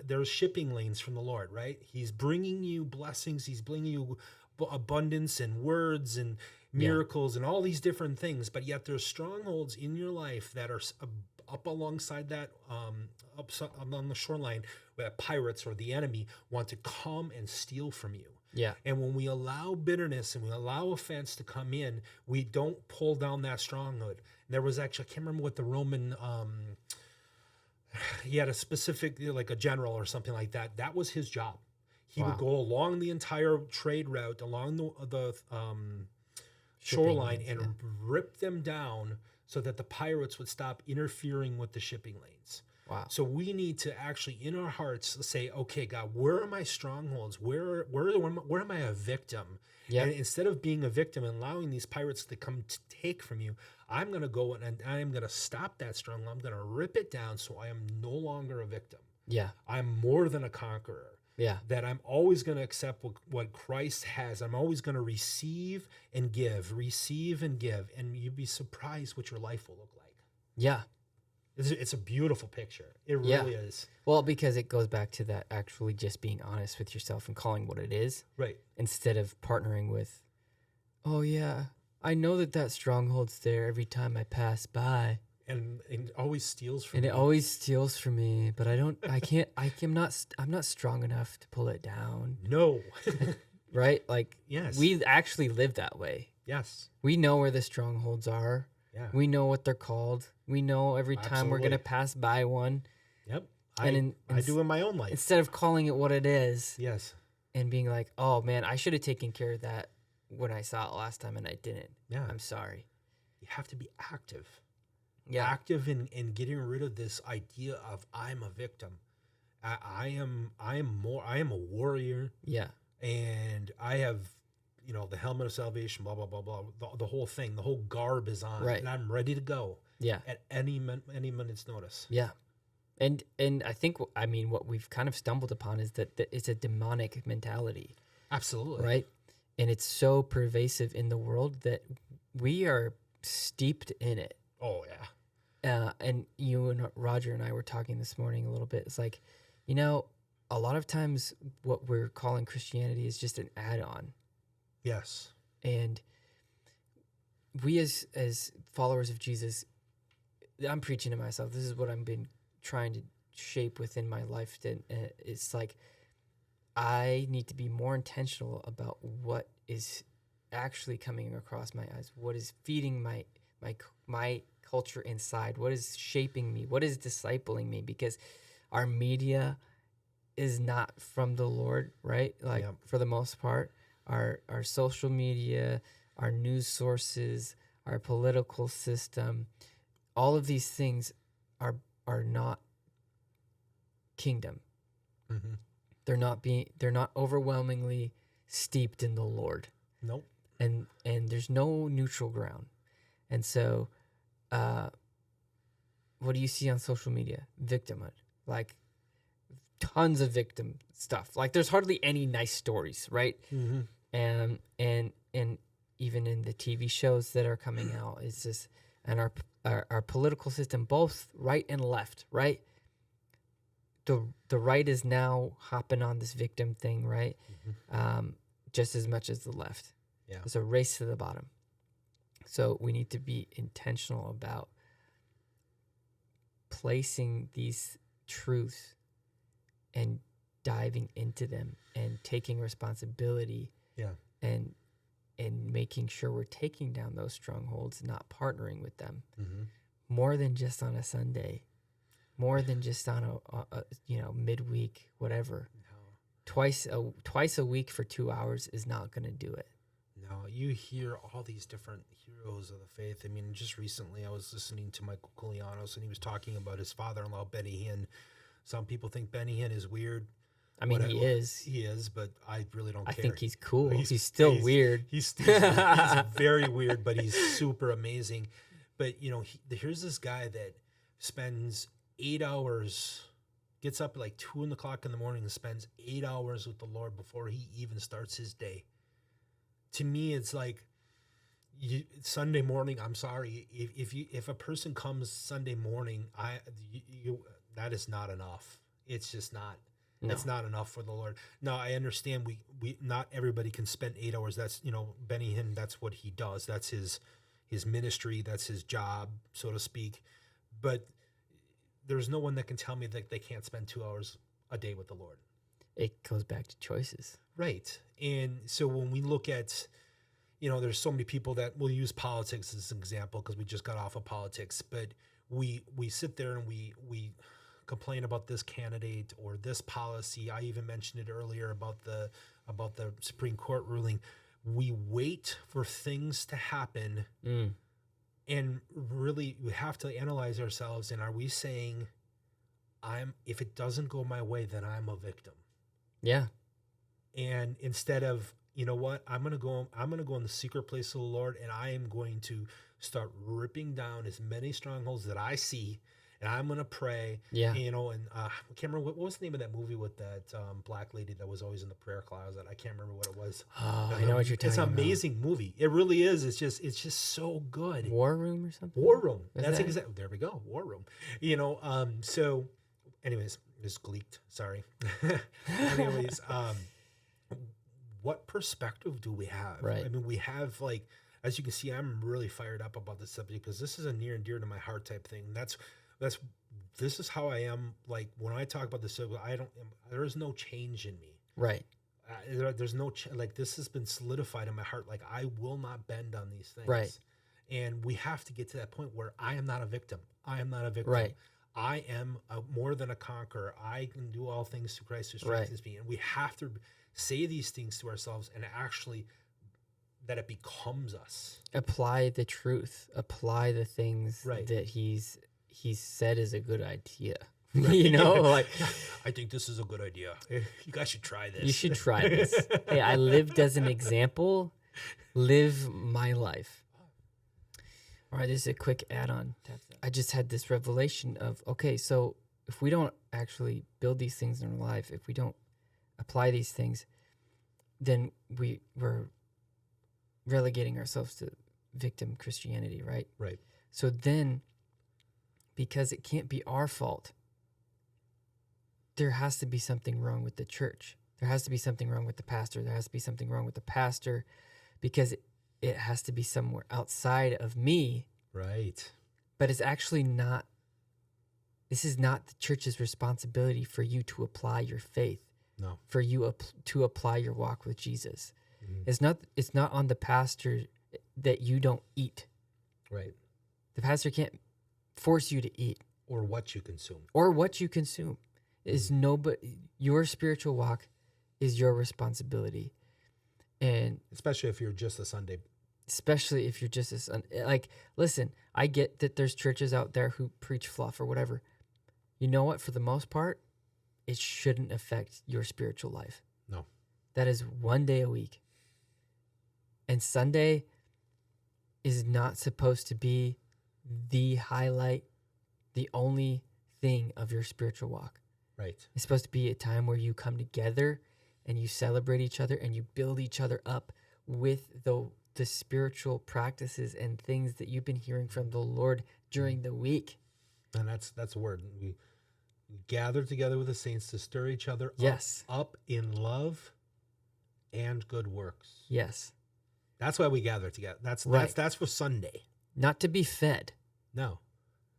there's shipping lanes from the Lord, right? He's bringing you blessings. He's bringing you abundance and words and miracles and all these different things. But yet there's strongholds in your life that are up alongside that, up on the shoreline, where pirates or the enemy want to come and steal from you. Yeah. And when we allow bitterness and we allow offense to come in, we don't pull down that stronghold. And there was actually, I can't remember what the Roman, he had a specific, like a general or something like that. That was his job. He would go along the entire trade route, along the shoreline, and rip them down so that the pirates would stop interfering with the shipping lanes. Wow. So we need to actually, in our hearts, say, okay, God, where are my strongholds? Where am I a victim? Yeah. And instead of being a victim and allowing these pirates to come to take from you, I'm going to go and I'm going to stop that stronghold. I'm going to rip it down so I am no longer a victim. Yeah. I'm more than a conqueror. Yeah. That I'm always going to accept what Christ has. I'm always going to receive and give. And you'd be surprised what your life will look like. Yeah. It's a beautiful picture. It really is. Well, because it goes back to that actually just being honest with yourself and calling what it is. Right. Instead of partnering with, oh, yeah, I know that stronghold's there every time I pass by. And it always steals from and me. It always steals from me, but I'm not strong enough to pull it down. No. Right? Like, yes. We actually live that way. Yes. We know where the strongholds are. Yeah. We know what they're called. We know every time we're going to pass by one. Yep. I do in my own life. Instead of calling it what it is. Yes. And being like, oh, man, I should have taken care of that when I saw it last time and I didn't. Yeah. I'm sorry. You have to be active. Yeah. active in getting rid of this idea of I'm a victim. I am a warrior, Yeah. and I have, the helmet of salvation, blah blah blah blah, the whole thing, the whole garb is on, Right. and I'm ready to go Yeah. at any minute's notice. Yeah. And I think, I mean, what we've kind of stumbled upon is that it's a demonic mentality, Absolutely. right? And it's so pervasive in the world that we are steeped in it. Oh yeah. And you and Roger and I were talking this morning a little bit. It's like, a lot of times what we're calling Christianity is just an add-on. Yes. And we as followers of Jesus, I'm preaching to myself. This is what I've been trying to shape within my life. And it's like, I need to be more intentional about what is actually coming across my eyes, what is feeding my culture inside, what is shaping me, what is discipling me, because our media is not from the Lord, right? Like, Yep. for the most part, our social media, our news sources, our political system, all of these things are not kingdom. Mm-hmm. They're not overwhelmingly steeped in the Lord. Nope. And there's no neutral ground. And so what do you see on social media? Victimhood. Like, tons of victim stuff. Like, there's hardly any nice stories, right? Mm-hmm. And even in the TV shows that are coming out, it's just, and our political system, both right and left, right? The right is now hopping on this victim thing, right? Mm-hmm. Just as much as the left. Yeah. It's a race to the bottom. So we need to be intentional about placing these truths and diving into them and taking responsibility. Yeah. And making sure we're taking down those strongholds, not partnering with them. Mm-hmm. More than just on a Sunday, more than just on a midweek, whatever. No. Twice a week for 2 hours is not going to do it. No, you hear all these different heroes of the faith. I mean, just recently I was listening to Michael Koulianos, and he was talking about his father-in-law, Benny Hinn. Some people think Benny Hinn is weird. I mean, he is. He is, but I really don't care. I think he's cool. He's still weird. He's very weird, but he's super amazing. But, here's this guy that spends 8 hours, gets up at like 2 o'clock in the morning and spends 8 hours with the Lord before he even starts his day. To me, it's like, Sunday morning, I'm sorry. If a person comes Sunday morning, that is not enough. It's just not. No. It's not enough for the Lord. Now, I understand we not everybody can spend 8 hours. That's, Benny Hinn, that's what he does. That's his ministry. That's his job, so to speak. But there's no one that can tell me that they can't spend 2 hours a day with the Lord. It goes back to choices. Right. And so when we look at, there's so many people that will use politics as an example, because we just got off of politics, but we sit there and we complain about this candidate or this policy. I even mentioned it earlier about the Supreme Court ruling. We wait for things to happen, and really we have to analyze ourselves. And are we saying, if it doesn't go my way, then I'm a victim? Yeah. And instead of, you know what, I'm gonna go in the secret place of the Lord, and I am going to start ripping down as many strongholds that I see. And I'm going to pray, Yeah. and I can't remember, what was the name of that movie with that black lady that was always in the prayer closet? I can't remember what it was. Oh, I know what you're talking about. It's an amazing movie. It really is. It's just so good. War Room or something? War Room. Is That's that exactly, there we go. War Room. So anyways, just gleeked. Sorry. Anyways, what perspective do we have? Right. I mean, we have, like, as you can see, I'm really fired up about this subject because this is a near and dear to my heart type thing. This is how I am. Like, when I talk about this, there is no change in me. Right. There's no, like, this has been solidified in my heart. Like, I will not bend on these things. Right. And we have to get to that point where I am not a victim. I am not a victim. Right. I am more than a conqueror. I can do all things through Christ who strengthens me. And we have to say these things to ourselves and actually that it becomes us. Apply the truth. Apply the things Right. that he's said is a good idea. Right. You know, Yeah. like Yeah, I think this is a good idea. You guys should try this. you should try this. Hey, I lived as an example. Live my life. All right, this is a quick add-on. I just had this revelation of, okay, so if we don't actually build these things in our life, if we don't apply these things, then we're relegating ourselves to victim Christianity, right? Right. So then, because it can't be our fault, there has to be something wrong with the church. There has to be something wrong with the pastor. There has to be something wrong with the pastor, because it has to be somewhere outside of me. Right. But it's actually not. This is not the church's responsibility for you to apply your faith. No. For you to apply your walk with Jesus. Mhm. It's not on the pastor that you don't eat. Right. The pastor can't force you to eat Or what you consume. or what you consume. Is nobody, your spiritual walk is your responsibility. And Especially if you're just a Sunday. especially if you're just like, listen, I get that there's churches out there who preach fluff or whatever. You know what? For the most part, it shouldn't affect your spiritual life. No. That is one day a week. And Sunday is not supposed to be the highlight, the only thing of your spiritual walk. Right. It's supposed to be a time where you come together and you celebrate each other and you build each other up with the spiritual practices and things that you've been hearing from the Lord during the week. And that's a word. We gather together with the saints to stir each other Yes. up in love and good works. Yes. That's why we gather together. That's Right. that's for Sunday. Not to be fed. No.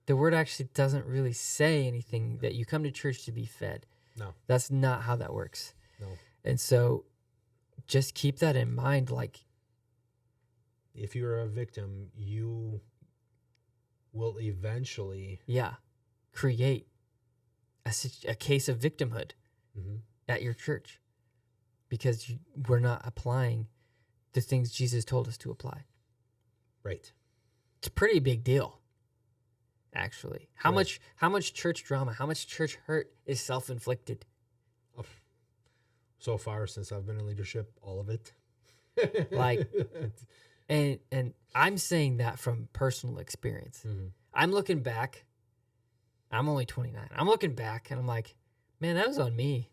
The word actually doesn't really say anything that you come to church to be fed. No. That's not how that works. No. And so just keep that in mind. Like, If you're a victim, you will eventually yeah, create a case of victimhood at your church because we're not applying the things Jesus told us to apply. right. It's a pretty big deal, actually. How Right. much church drama, how much church hurt is self-inflicted? So far since I've been in leadership, all of it. Like, and I'm saying that from personal experience. Mhm. I'm looking back. I'm only 29. I'm looking back and I'm like, man, that was on me.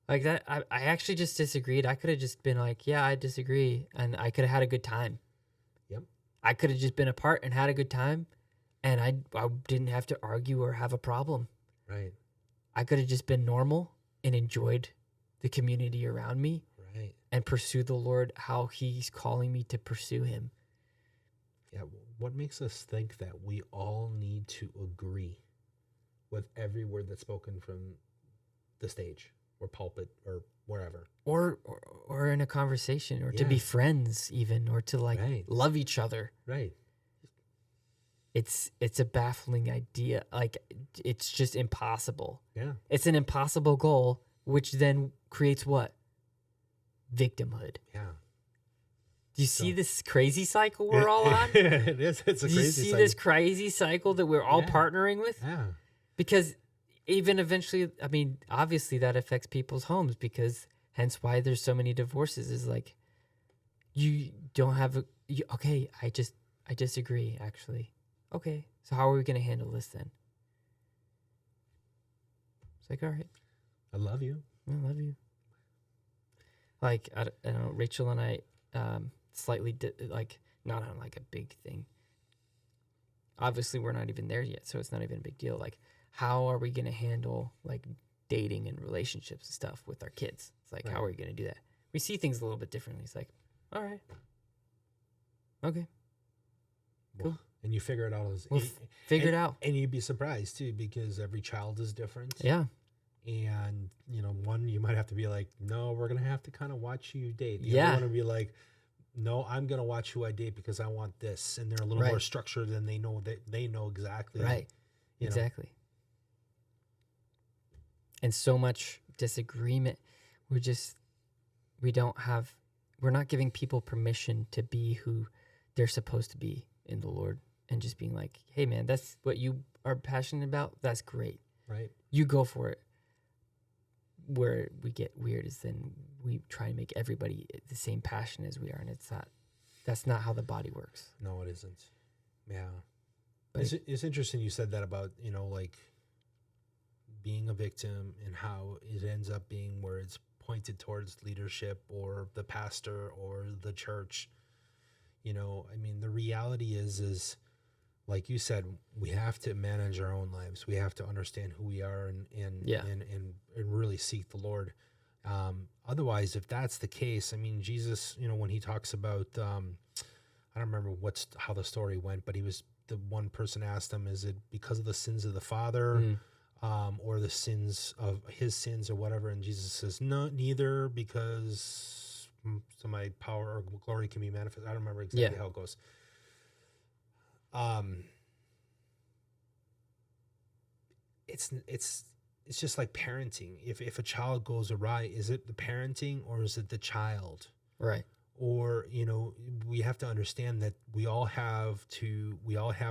Like that, I actually just disagreed. I could have just been like, yeah, I disagree. And I could have had a good time. Yep. I could have just been apart and had a good time. And I didn't have to argue or have a problem. Right. I could have just been normal and enjoyed the community around me Right. and pursue the Lord how he's calling me to pursue him. Yeah. What makes us think that we all need to agree with every word that's spoken from the stage or pulpit or wherever? Or in a conversation, or to Yeah. be friends even, or to like Right. love each other. Right. It's a baffling idea. Like, it's just impossible. Yeah. It's an impossible goal, which then creates what? Victimhood. Yeah. Do you see this crazy cycle we're all on? It is. It's a Do you crazy see cycle. this crazy cycle that we're all Yeah. partnering with? Yeah. Because even eventually, I mean, obviously that affects people's homes, because hence why there's so many divorces, is like, you don't have okay, I disagree, actually. Okay, so how are we going to handle this then? It's like, all right, I love you. I love you. Like, I don't know, Rachel and I slightly like, not on like a big thing. Obviously, we're not even there yet, so it's not even a big deal. Like, how are we going to handle like dating and relationships and stuff with our kids? It's like, Right. how are we going to do that? We see things a little bit differently. It's like, all right, okay, cool. And you figure it out as We'll figure it out. And you'd be surprised too, because every child is different. Yeah, And one, you might have to be like, no, we're gonna have to kind of watch you date. The Yeah. other one would be like, no, I'm gonna watch who I date because I want this, and they're a little Right. more structured and they know exactly. right, you know. exactly. And so much disagreement. We don't have we're not giving people permission to be who they're supposed to be in the Lord, and just being like, hey man, that's what you are passionate about. That's great. Right. You go for it. Where we get weird is then we try and make everybody the same passion as we are, and that's not how the body works. No, it isn't. Yeah. But It's interesting you said that about, like being a victim and how it ends up being where it's pointed towards leadership or the pastor or the church. I mean, the reality is like you said, we have to manage our own lives. We have to understand who we are and really seek the Lord. Otherwise, if that's the case, I mean, Jesus, when he talks about, I don't remember how the story went, but the one person asked him, is it because of the sins of the father, or the sins of his sins or whatever? And Jesus says, no, neither, because so my power or glory can be manifest. I don't remember exactly how it goes. It's just like parenting. If a child goes awry, is it the parenting or is it the child? right. Or, we have to understand that we all have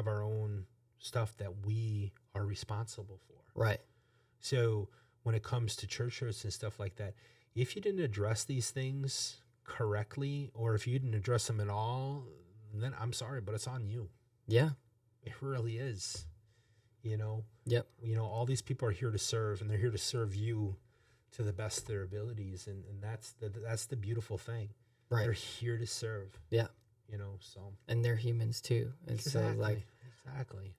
our own stuff that we are responsible for. Right. So when it comes to churches and stuff like that, if you didn't address these things correctly, or if you didn't address them at all, then I'm sorry, but it's on you. Yeah. It really is. Yep. All these people are here to serve, and they're here to serve you to the best of their abilities. And that's the beautiful thing. Right. They're here to serve. Yeah. So. And they're humans too. And Exactly. so like Exactly.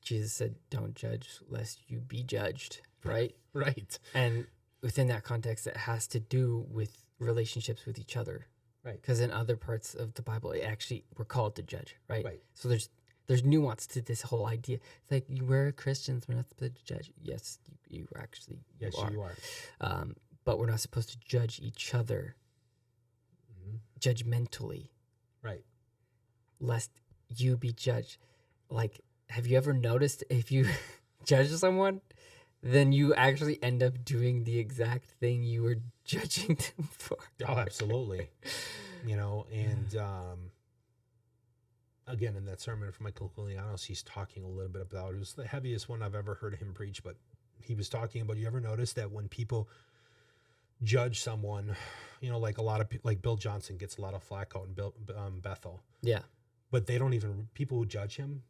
Jesus said, don't judge lest you be judged. Right. Right. And within that context, it has to do with relationships with each other. Right. Because in other parts of the Bible, we're called to judge. Right. Right. So there's nuance to this whole idea. It's like, we're Christians, we're not supposed to judge. Yes, you actually Yes, are. you are. But we're not supposed to judge each other judgmentally, Right. lest you be judged. Like, have you ever noticed if you judge someone, then you actually end up doing the exact thing you were judging them for? Oh, absolutely. And again, in that sermon from Michael Koulianos, he's talking a little bit about, it was the heaviest one I've ever heard him preach, but he was talking about, you ever notice that when people judge someone, like a lot of people, like Bill Johnson gets a lot of flack out in Bethel. Yeah. But people who judge him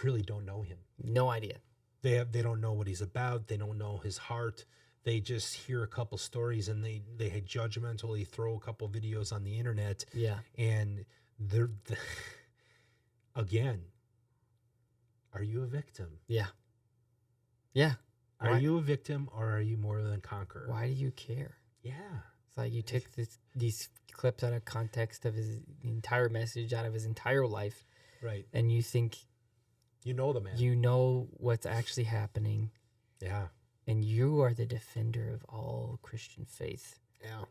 really don't know him. No idea. They don't know what he's about. They don't know his heart. They just hear a couple stories and they judgmentally throw a couple videos on the internet. Yeah. And again, are you a victim? Yeah. Yeah. Are you a victim, or are you more than a conqueror? Why do you care? Yeah. It's like you took these clips out of context of his entire message, out of his entire life. Right. And you think you know the man. You know what's actually happening. Yeah. And you are the defender of all Christian faith. Yeah.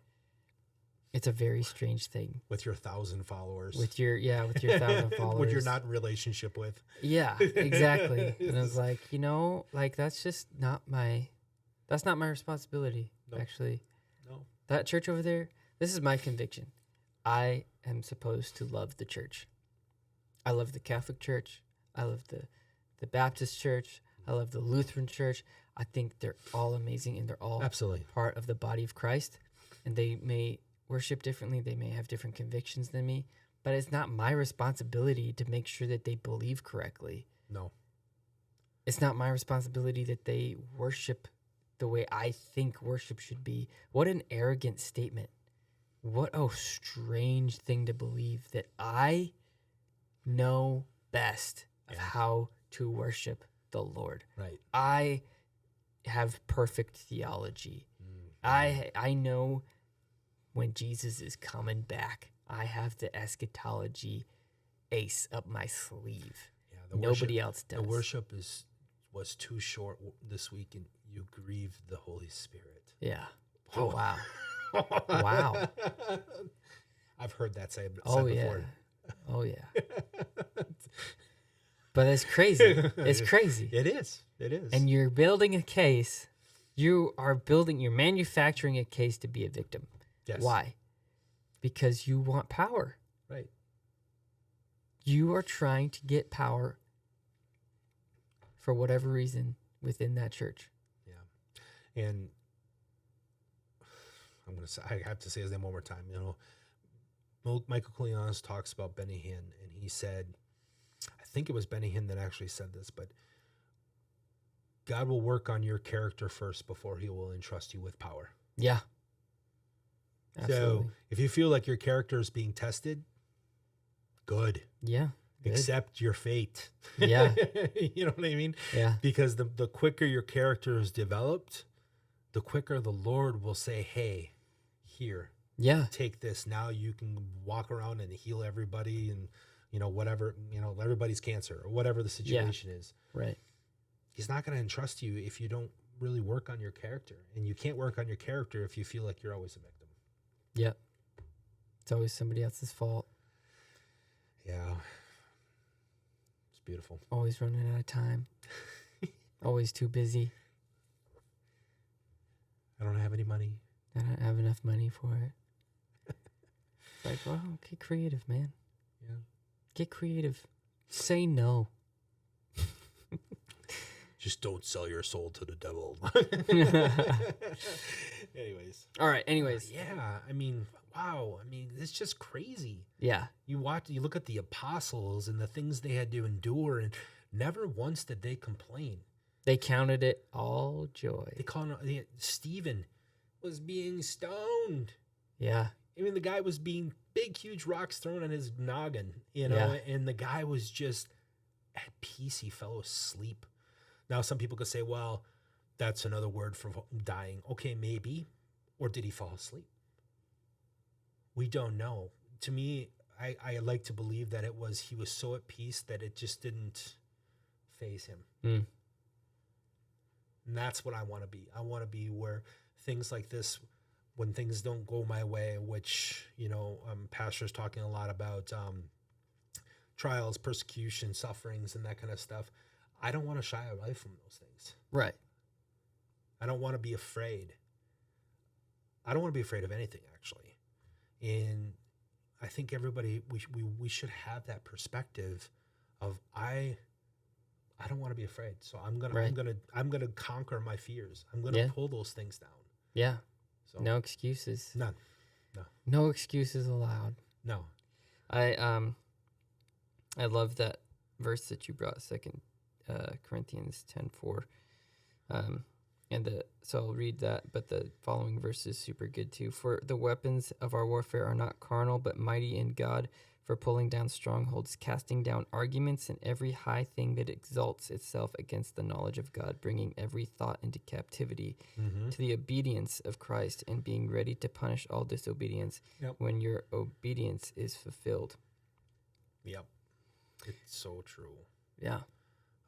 It's a very strange thing. With your 1,000 followers. With your 1,000 followers. Which you're not in relationship with. Yeah, exactly. And I was like, that's not my responsibility, actually. No. That church over there, this is my conviction. I am supposed to love the church. I love the Catholic Church. I love the Baptist Church. I love the Lutheran Church. I think they're all amazing, and they're all absolutely part of the body of Christ. And they may worship differently. They may have different convictions than me, but it's not my responsibility to make sure that they believe correctly. No. It's not my responsibility that they worship the way I think worship should be. What an arrogant statement. What a strange thing to believe, that I know best of how to worship the Lord. Right. I have perfect theology. I know when Jesus is coming back. I have the eschatology ace up my sleeve. Yeah, nobody else does. The worship was too short this week, and you grieved the Holy Spirit. Yeah. Oh, wow. Wow. I've heard that said before. Yeah. Oh, yeah. But it's crazy. It's crazy. It is. It is. And you're building a case. You're manufacturing a case to be a victim. Yes. Why? because you want power. Right. You are trying to get power for whatever reason within that church. Yeah. And I have to say his name one more time. Michael Koulianos talks about Benny Hinn, and he said, I think it was Benny Hinn that actually said this, but God will work on your character first before he will entrust you with power. Yeah. Absolutely. So if you feel like your character is being tested, good. Yeah. Good. Accept your fate. Yeah. You know what I mean? Yeah. Because the quicker your character is developed, the quicker the Lord will say, hey, here, Yeah. take this. Now you can walk around and heal everybody and, whatever, everybody's cancer or whatever the situation is. Right. He's not going to entrust you if you don't really work on your character. And you can't work on your character if you feel like you're always a victim. Yep. It's always somebody else's fault. Yeah. It's beautiful. Always running out of time. Always too busy. I don't have any money. I don't have enough money for it. It's like, well, get creative, man. Yeah. Get creative. Say no. Just don't sell your soul to the devil. Anyways. All right. Anyways. Yeah. I mean, wow. I mean, it's just crazy. Yeah. You look at the apostles and the things they had to endure, and never once did they complain. They counted it all joy. They called Stephen was being stoned. Yeah. I mean, the guy was being big, huge rocks thrown on his noggin, and the guy was just at peace. He fell asleep. Now, some people could say, well, that's another word for dying. Okay, maybe. Or did he fall asleep? We don't know. To me, I like to believe that he was so at peace that it just didn't faze him. Mm. And that's what I want to be. I want to be where things like this, when things don't go my way, which, pastor's talking a lot about trials, persecution, sufferings, and that kind of stuff. I don't want to shy away from those things. Right. I don't want to be afraid. I don't want to be afraid of anything, actually. And I think everybody, we should have that perspective of I don't want to be afraid. So I'm gonna conquer my fears. I'm gonna pull those things down. Yeah. So No excuses. none. No excuses allowed. No. I love that verse that you brought, 2 Corinthians 10:4. So I'll read that, but the following verse is super good too. For the weapons of our warfare are not carnal, but mighty in God for pulling down strongholds, casting down arguments and every high thing that exalts itself against the knowledge of God, bringing every thought into captivity to the obedience of Christ, and being ready to punish all disobedience when your obedience is fulfilled. Yep. It's so true. Yeah.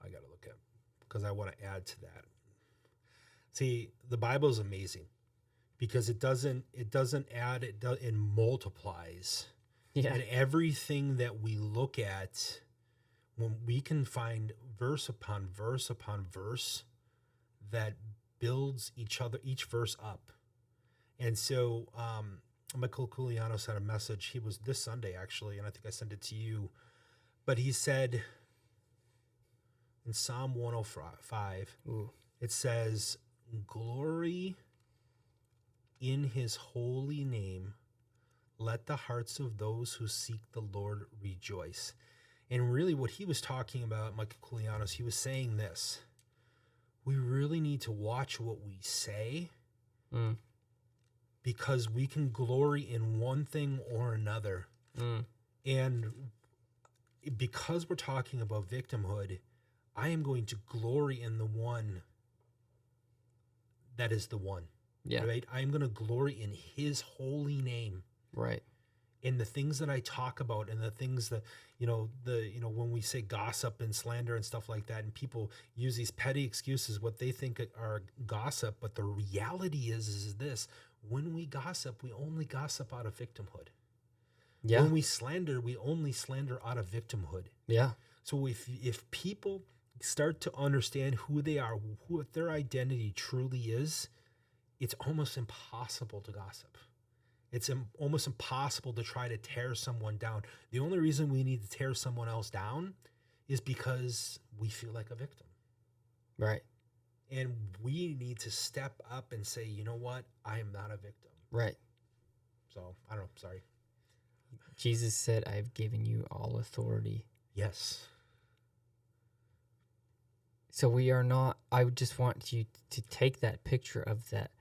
I got to look at, because I want to add to that. See, the Bible is amazing because it doesn't add, it multiplies. Yeah. And everything that we look at, when we can find verse upon verse upon verse that builds each verse up. And so Michael Koulianos had a message. He was this Sunday, actually, and I think I sent it to you. But he said in Psalm 105, it says, glory in his holy name. Let the hearts of those who seek the Lord rejoice. And really what he was talking about, Michael Koulianos, he was saying this. We really need to watch what we say because we can glory in one thing or another. And because we're talking about victimhood, I am going to glory in the one that is the one. Yeah. Right? I am going to glory in his holy name. Right. In the things that I talk about and the things that, when we say gossip and slander and stuff like that, and people use these petty excuses, what they think are gossip. But the reality is this: when we gossip, we only gossip out of victimhood. Yeah. When we slander, we only slander out of victimhood. Yeah. So if people start to understand who they are, what their identity truly is, it's almost impossible to gossip. It's almost impossible to try to tear someone down. The only reason we need to tear someone else down is because we feel like a victim. Right. And we need to step up and say, you know what? I am not a victim. Right. So, I don't know. Sorry. Jesus said, I have given you all authority. Yes. So we are not, I would just want you to take that picture of that,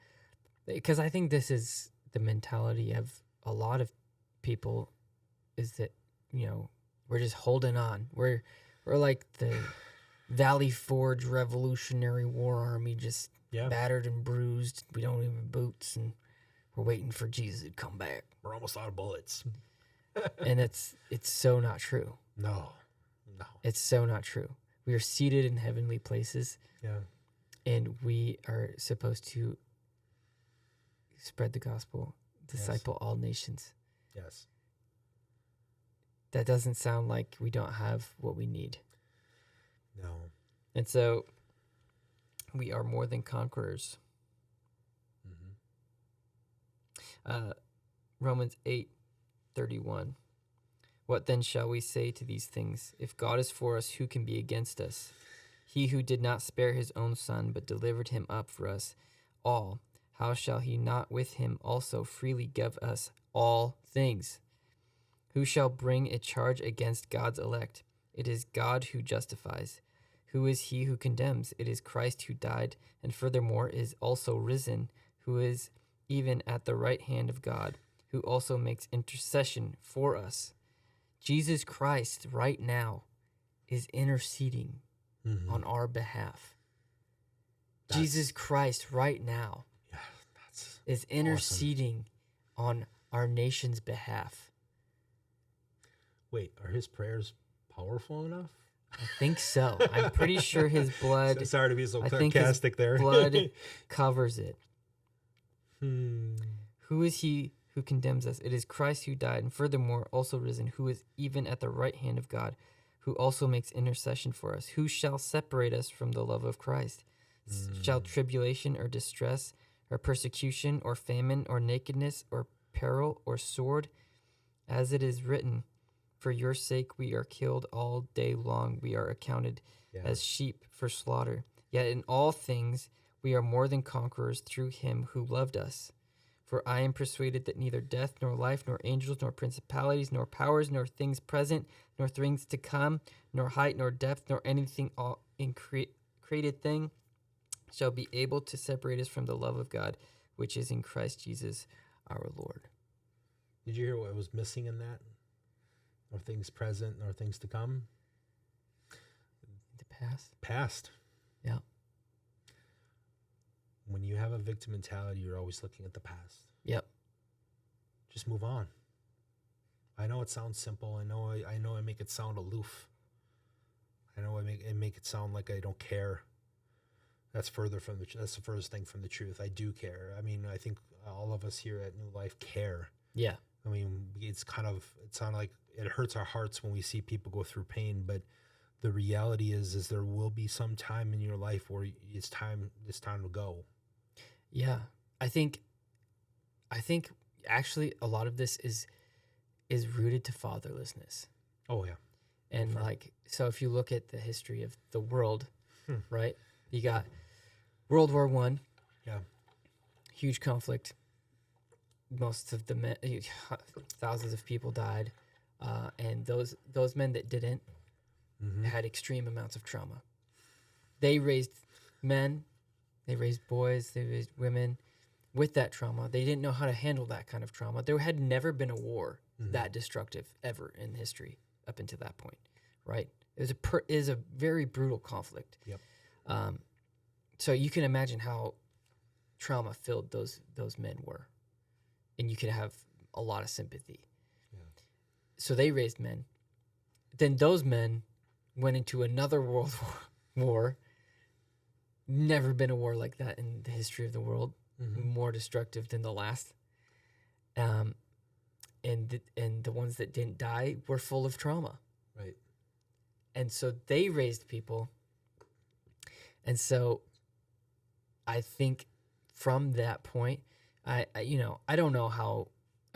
because I think this is the mentality of a lot of people, is that, we're just holding on. We're like the Valley Forge Revolutionary War Army, just battered and bruised. We don't even have boots, and we're waiting for Jesus to come back. We're almost out of bullets. And it's so not true. No. It's so not true. We are seated in heavenly places. Yeah. And we are supposed to spread the gospel, disciple all nations. Yes. That doesn't sound like we don't have what we need. No. And so we are more than conquerors. Romans 8:31. What then shall we say to these things? If God is for us, who can be against us? He who did not spare his own son, but delivered him up for us all, how shall he not with him also freely give us all things? Who shall bring a charge against God's elect? It is God who justifies. Who is he who condemns? It is Christ who died, and furthermore is also risen, who is even at the right hand of God, who also makes intercession for us. Jesus Christ right now is interceding on our behalf. Jesus Christ right now is interceding on our nation's behalf. Wait, are his prayers powerful enough? I think so. I'm pretty sure his blood. Sorry to be so sarcastic there. Blood covers it. Who is he who condemns us? It is Christ who died, and furthermore also risen, who is even at the right hand of God, who also makes intercession for us. Who shall separate us from the love of Christ? Shall tribulation or distress or persecution or famine or nakedness or peril or sword? As it is written, for your sake we are killed all day long. We are accounted as sheep for slaughter. Yet in all things we are more than conquerors through him who loved us. For I am persuaded that neither death, nor life, nor angels, nor principalities, nor powers, nor things present, nor things to come, nor height, nor depth, nor anything in created thing shall be able to separate us from the love of God, which is in Christ Jesus our Lord. Did you hear what was missing in that? Nor things present, nor things to come? The past? Past. Yeah. When you have a victim mentality, you're always looking at the past. Yep. Just move on. I know it sounds simple. I know I make it sound aloof. I know I make it sound like I don't care. That's that's the furthest thing from the truth. I do care. I mean, I think all of us here at New Life care. Yeah. I mean, it sounds like it hurts our hearts when we see people go through pain, but the reality is there will be some time in your life where it's time to go. Yeah. I think actually a lot of this is rooted to fatherlessness. Oh yeah. And so if you look at the history of the world, right? You got World War I. Yeah. Huge conflict. Most of the men, thousands of people died. And those men that didn't had extreme amounts of trauma. They raised men, they raised boys, they raised women with that trauma. They didn't know how to handle that kind of trauma. There had never been a war that destructive ever in history up until that point, right? It was a very brutal conflict. Yep. So you can imagine how trauma filled those men were, and you could have a lot of sympathy. Yeah. So they raised men. Then those men went into another world war. Never been a war like that in the history of the world. More destructive than the last. And the ones that didn't die were full of trauma. Right. And so they raised people. And so I think from that point, I don't know how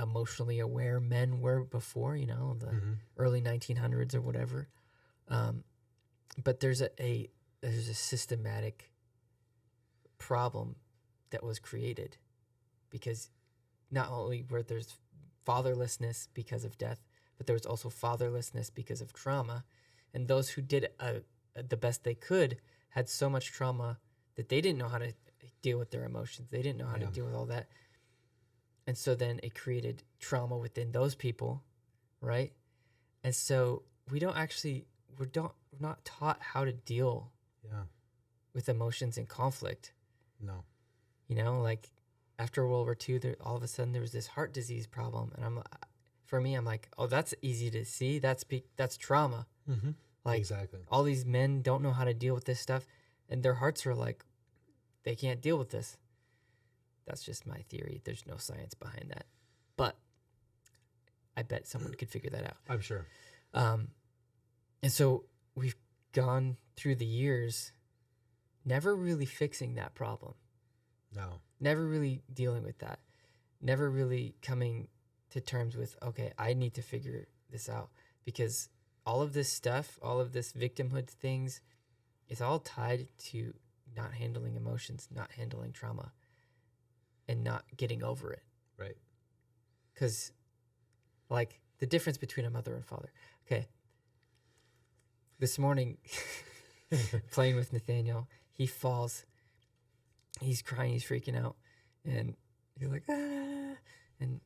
emotionally aware men were before, the early 1900s or whatever. But there's a systematic problem that was created because not only were there's fatherlessness because of death, but there was also fatherlessness because of trauma. And those who did the best they could had so much trauma that they didn't know how to deal with their emotions. They didn't know how to deal with all that. And so then it created trauma within those people, right? And so we're not taught how to deal with emotions and conflict. No. Like after World War II, all of a sudden there was this heart disease problem. And I'm like, oh, that's easy to see. That's trauma. Mm-hmm. Like exactly. All these men don't know how to deal with this stuff. And their hearts are like, they can't deal with this. That's just my theory. There's no science behind that. But I bet someone could figure that out. I'm sure. And so we've gone through the years never really fixing that problem. No. Never really dealing with that. Never really coming to terms with, okay, I need to figure this out. Because all of this stuff, all of this victimhood things, it's all tied to not handling emotions, not handling trauma, and not getting over it. Right. Because, like, the difference between a mother and father. Okay. This morning, playing with Nathaniel, he falls. He's crying. He's freaking out. And he's like, ah. And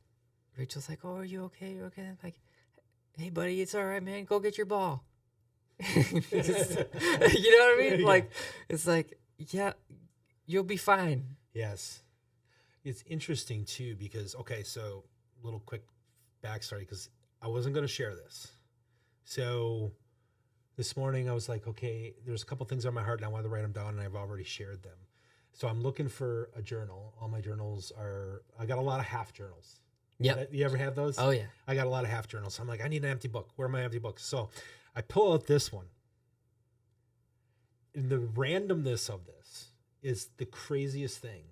Rachel's like, oh, are you okay? You okay? I'm like, hey, buddy, it's all right, man. Go get your ball. You know what I mean? Yeah. Like, it's like, yeah, you'll be fine. Yes. It's interesting, too, because, okay, so little quick backstory, because I wasn't going to share this. So this morning I was like, okay, there's a couple things on my heart and I wanted to write them down, and I've already shared them. So I'm looking for a journal. All my journals I got a lot of half journals. Yeah. You ever have those? Oh, yeah. I got a lot of half journals. So I'm like, I need an empty book. Where are my empty books? So I pull out this one. And the randomness of this is the craziest thing.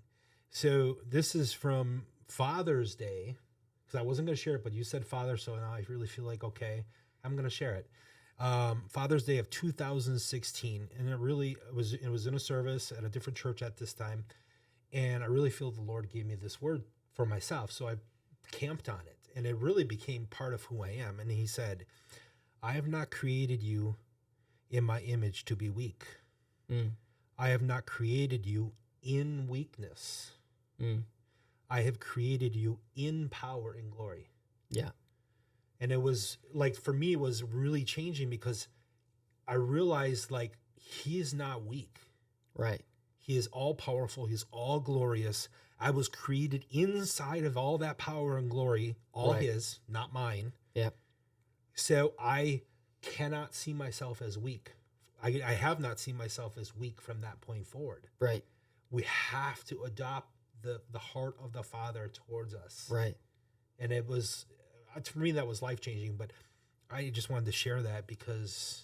So this is from Father's Day, because I wasn't going to share it, but you said Father, so now I really feel like, okay, I'm going to share it. Father's Day of 2016, and it was in a service at a different church at this time, and I really feel the Lord gave me this word for myself, so I camped on it, and it really became part of who I am. And he said, I have not created you in my image to be weak. I have not created you in weakness. I have created you in power and glory. Yeah. And it was like, for me, it was really changing, because I realized, like, he is not weak. Right. He is all powerful. He's all glorious. I was created inside of all that power and glory, all Right. his, not mine. Yep. So I cannot see myself as weak. I have not seen myself as weak from that point forward. Right. We have to adopt the heart of the Father towards us. Right. And it was, for me, that was life-changing. But I just wanted to share that because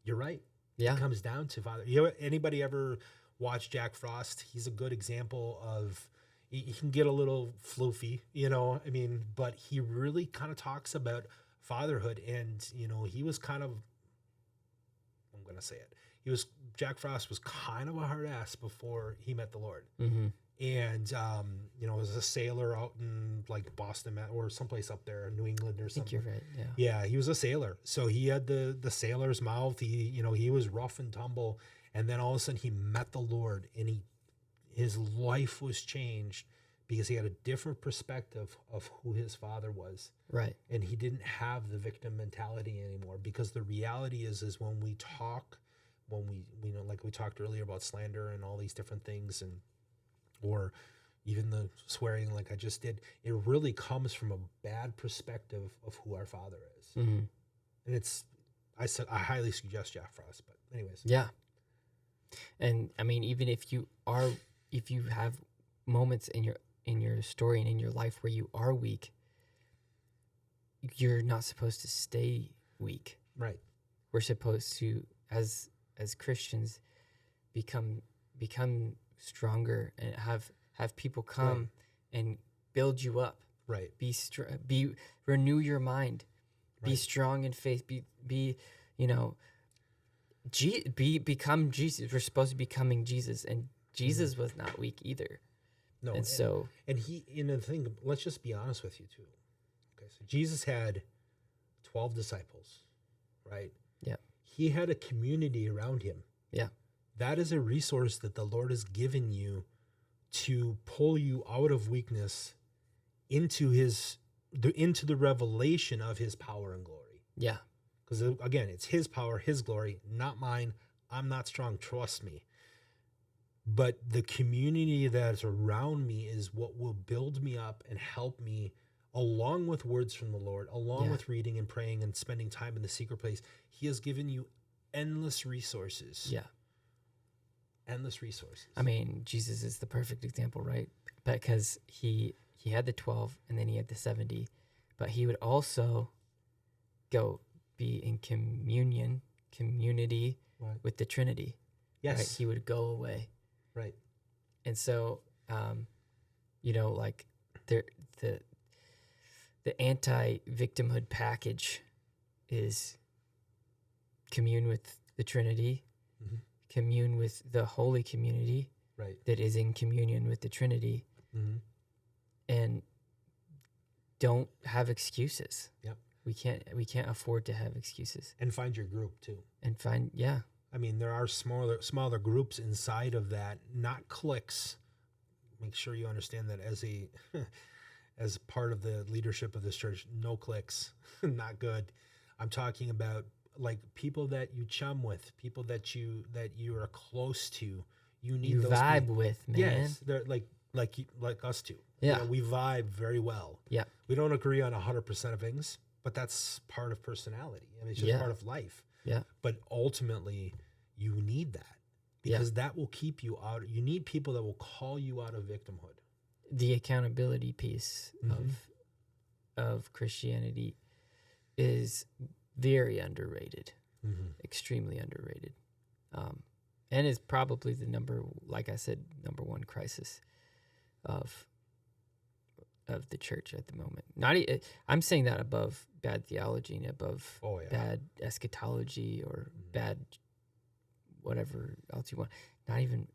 you're right. Yeah. It comes down to Father. Anybody ever watch Jack Frost? He's a good example of, he can get a little floofy, I mean, but he really kind of talks about fatherhood. And, he was kind of, I'm going to say it, Jack Frost was kind of a hard ass before he met the Lord. Mm-hmm. And, was a sailor out in like Boston or someplace up there in New England or something. I think you're right. Yeah. Yeah, he was a sailor. So he had the sailor's mouth. He was rough and tumble. And then all of a sudden he met the Lord, and his life was changed because he had a different perspective of who his father was. Right. And he didn't have the victim mentality anymore, because the reality is when we talk, like we talked earlier about slander and all these different things, or even the swearing like I just did, it really comes from a bad perspective of who our Father is. Mm-hmm. And I highly suggest Jack Frost, but anyways. Yeah. And I mean, even if you have moments in your story and in your life where you are weak, you're not supposed to stay weak. Right. We're supposed to, as Christians, become stronger and have people come and build you up. Right. Be renew your mind. Be Right. strong in faith. Be you know, become Jesus. We're supposed to be becoming Jesus, and Jesus was not weak either. No. And so, And he, in the thing, let's just be honest with you too. Okay. So Jesus had 12 disciples, right? yeah, He had a community around him. yeah, That is a resource that the Lord has given you to pull you out of weakness into into the revelation of his power and glory. yeah, Because again, it's his power, his glory, not mine. I'm not strong, trust me. But the community that's around me is what will build me up and help me, along with words from the Lord, along Yeah. with reading and praying and spending time in the secret place. He has given you endless resources. yeah. Endless resources. I mean, Jesus is the perfect example, right? Because he had the 12 and then he had the 70, but he would also go be in community Right. with the Trinity. Yes. Right? He would go away. Right. And so, like the anti-victimhood package is commune with the Trinity, Mhm. commune with the holy community Right. that is in communion with the Trinity, Mm-hmm. and don't have excuses. Yep. We can't afford to have excuses. And find your group too. And find I mean, there are smaller groups inside of that, not cliques. Make sure you understand that as part of the leadership of this church, no cliques, not good. I'm talking about like people that you chum with, people that you are close to. You need you those vibe people. with, man. Yes, they're like us two. Yeah. We vibe very well. Yeah. We don't agree on 100% of things, but that's part of personality. I mean, it's just Yeah. part of life. Yeah. But ultimately, you need that because that will keep you out. You need people that will call you out of victimhood. The accountability piece of Christianity is very underrated, extremely underrated, and is probably the number one crisis of the church at the moment. I'm saying that above bad theology and above bad eschatology or bad whatever else you want. Not even,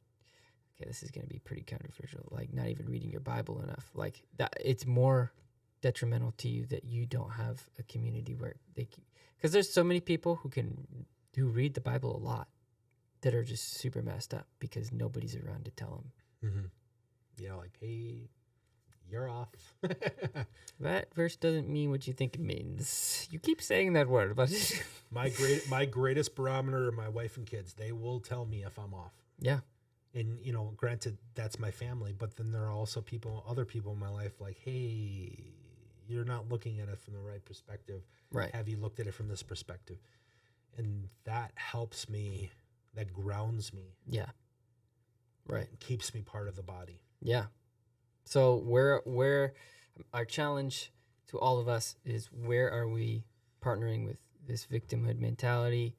okay, this is going to be pretty controversial. Like not even reading your Bible enough. Like that, it's more detrimental to you that you don't have a community where because there's so many people who read the Bible a lot that are just super messed up because nobody's around to tell them. Yeah, like, hey, you're off. That verse doesn't mean what you think it means. You keep saying that word, but my greatest barometer are my wife and kids. They will tell me if I'm off. Yeah. And granted, that's my family, but then there are also other people in my life like, hey, you're not looking at it from the right perspective. Right. Have you looked at it from this perspective? And that helps me, that grounds me. Yeah. Right. Keeps me part of the body. Yeah. So where our challenge to all of us is, where are we partnering with this victimhood mentality?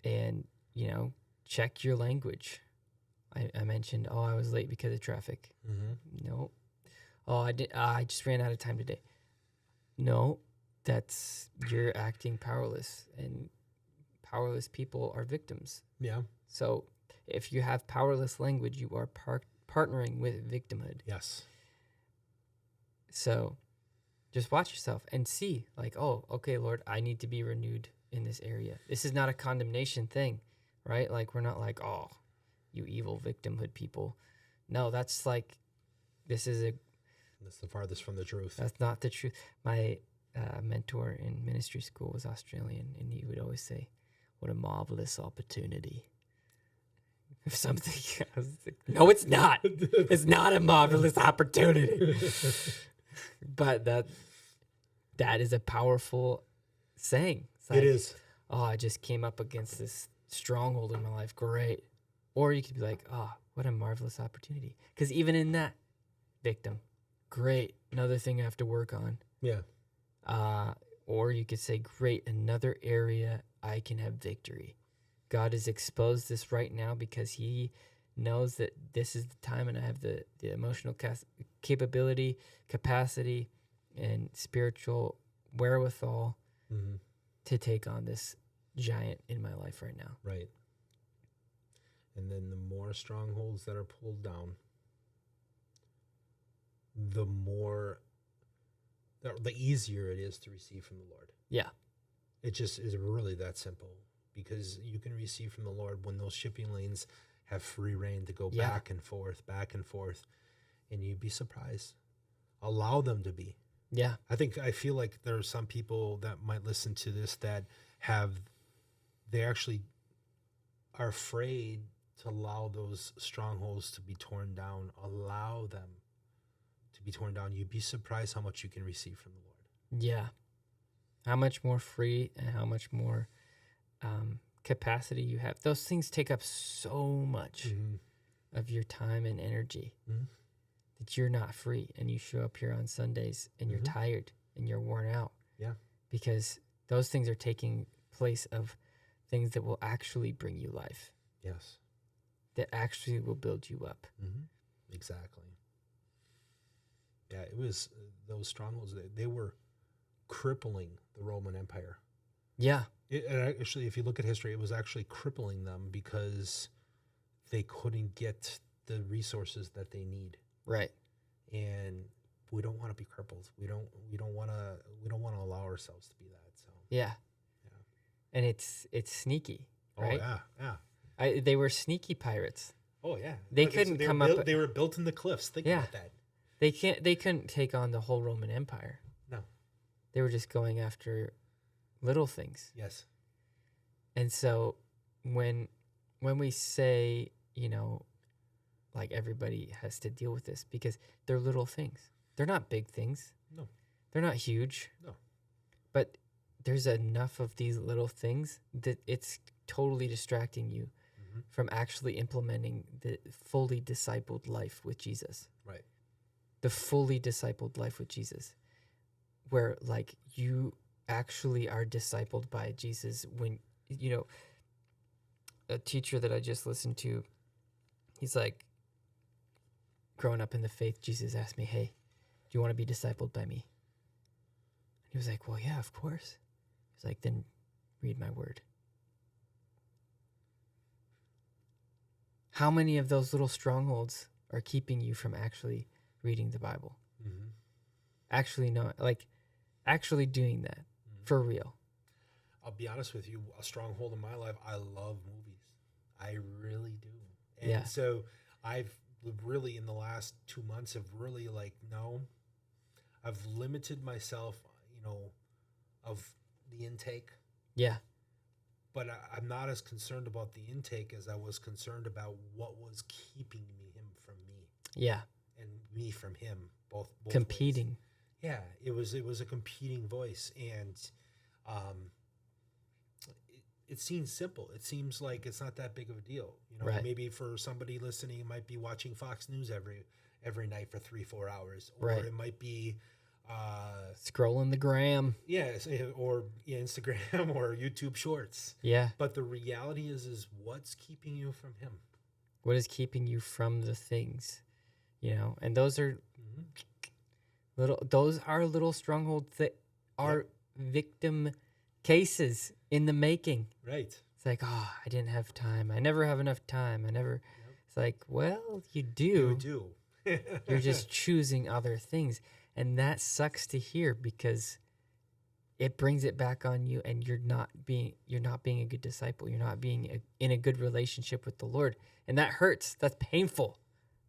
And check your language. I mentioned, I was late because of traffic. No. I just ran out of time today. No, you're acting powerless, and powerless people are victims. Yeah. So if you have powerless language, you are partnering with victimhood. Yes. So just watch yourself and see, like, okay, Lord, I need to be renewed in this area. This is not a condemnation thing, right? Like, we're not like, you evil victimhood people. No, that's like, that's the farthest from the truth. That's not the truth. My mentor in ministry school was Australian, and he would always say, what a marvelous opportunity. If something, I was like, no, it's not. It's not a marvelous opportunity. But that is a powerful saying. It's like, it is. I just came up against this stronghold in my life. Great. Or you could be like, what a marvelous opportunity. Because even in that, victim, great. Another thing I have to work on. Yeah. Or you could say, great, another area I can have victory. God has exposed this right now because he knows that this is the time and I have the emotional capability, capacity, and spiritual wherewithal Mm-hmm. to take on this giant in my life right now. Right. And then the more strongholds that are pulled down, the more, the easier it is to receive from the Lord. Yeah. It just is really that simple, because you can receive from the Lord when those shipping lanes have free reign to go Yeah. back and forth, and you'd be surprised. Allow them to be. Yeah. I feel like there are some people that might listen to this that they actually are afraid to allow those strongholds to be torn down. Allow them to be torn down. You'd be surprised how much you can receive from the Lord. Yeah. How much more free and how much more capacity you have. Those things take up so much of your time and energy that you're not free, and you show up here on Sundays and you're tired and you're worn out. Yeah. Because those things are taking place of things that will actually bring you life. Yes. That actually will build you up. Exactly. Yeah, it was those strongholds. They were crippling the Roman Empire. Yeah. And actually, if you look at history, it was actually crippling them because they couldn't get the resources that they need. Right. And we don't want to be crippled. We don't want to allow ourselves to be that. So yeah. And it's sneaky, right? Oh yeah. They were sneaky pirates. Oh yeah. They couldn't come up. They were built in the cliffs. Think about that. They couldn't take on the whole Roman Empire. No. They were just going after little things. Yes. And so when we say, like everybody has to deal with this because they're little things. They're not big things. No. They're not huge. No. But there's enough of these little things that it's totally distracting you from actually implementing the fully discipled life with Jesus. Right. The fully discipled life with Jesus, where like you actually are discipled by Jesus. When, a teacher that I just listened to, he's like, growing up in the faith, Jesus asked me, hey, do you want to be discipled by me? He was like, well, yeah, of course. He's like, then read my word. How many of those little strongholds are keeping you from actually reading the Bible? Actually doing that for real. I'll be honest with you, a stronghold in my life, I love movies. I really do. And so I've really, in the last 2 months, have really I've limited myself, of the intake. Yeah. But I'm not as concerned about the intake as I was concerned about what was keeping him from me. Yeah. And me from him, both competing. Ways. Yeah, it was a competing voice, and it seems simple. It seems like it's not that big of a deal. Right. Maybe for somebody listening, it might be watching Fox News every night for 3-4 hours, or right. it might be scrolling the gram. Yes, or Instagram or YouTube Shorts. Yeah. But the reality is what's keeping you from him? What is keeping you from the things? And those are little strongholds that are victim cases in the making. Right. It's like, I didn't have time. I never have enough time. It's like, well, you do. You do. You're just choosing other things. And that sucks to hear because it brings it back on you, and you're not being a good disciple. You're not being in a good relationship with the Lord. And that hurts. That's painful.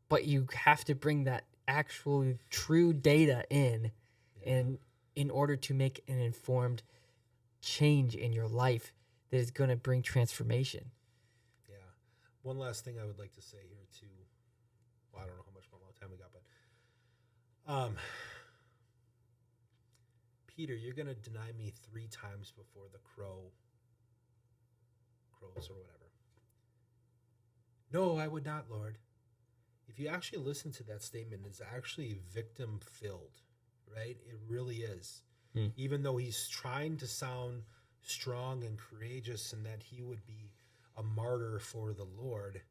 But you have to bring that actual true data in and in order to make an informed change in your life that is going to bring transformation. Yeah. One last thing I would like to say here too. Well, I don't know how much more time we got, but Peter, you're going to deny me 3 times before the crows or whatever. No, I would not, Lord. If you actually listen to that statement, it's actually victim-filled, right? It really is. Even though he's trying to sound strong and courageous and that he would be a martyr for the Lord,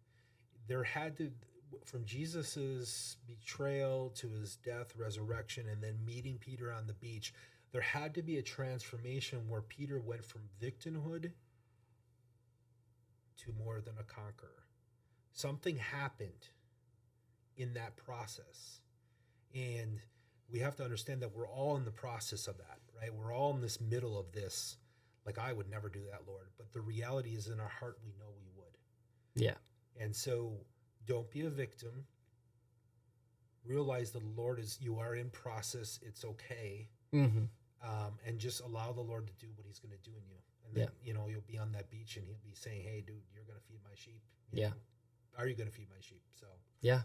there had to, from Jesus's betrayal to his death, resurrection, and then meeting Peter on the beach, there had to be a transformation where Peter went from victimhood to more than a conqueror. Something happened in that process. And we have to understand that we're all in the process of that, right? We're all in this middle of this. Like, I would never do that, Lord. But the reality is, in our heart, we know we would. Yeah. And so don't be a victim. Realize the Lord is, you are in process. It's okay. Mm-hmm. And just allow the Lord to do what he's going to do in you. And then, you'll be on that beach and he'll be saying, hey, dude, you're going to feed my sheep. You know? Are you going to feed my sheep? So, yeah.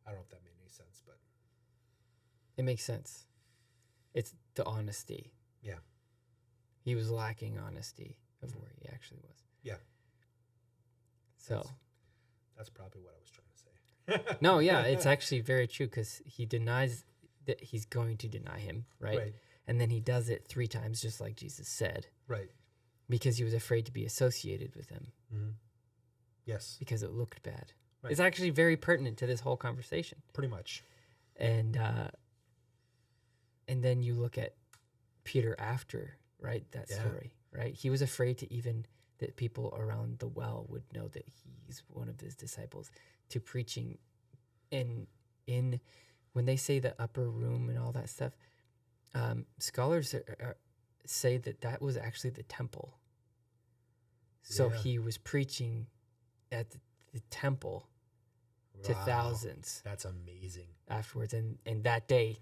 I don't know if that made any sense, but it makes sense. It's the honesty. Yeah. He was lacking honesty of where he actually was. Yeah. So that's probably what I was trying to say. No, yeah, it's actually very true, because he denies that he's going to deny him, right? And then he does it 3 times, just like Jesus said. Right. Because he was afraid to be associated with him. Mm-hmm. Yes. Because it looked bad. Right. It's actually very pertinent to this whole conversation. Pretty much. And then you look at Peter after, right? That story, right? He was afraid to even that people around the well would know that he's one of his disciples, to preaching in when they say the upper room and all that stuff. Scholars say that was actually the temple. So he was preaching at the temple to thousands. That's amazing. Afterwards, and that day,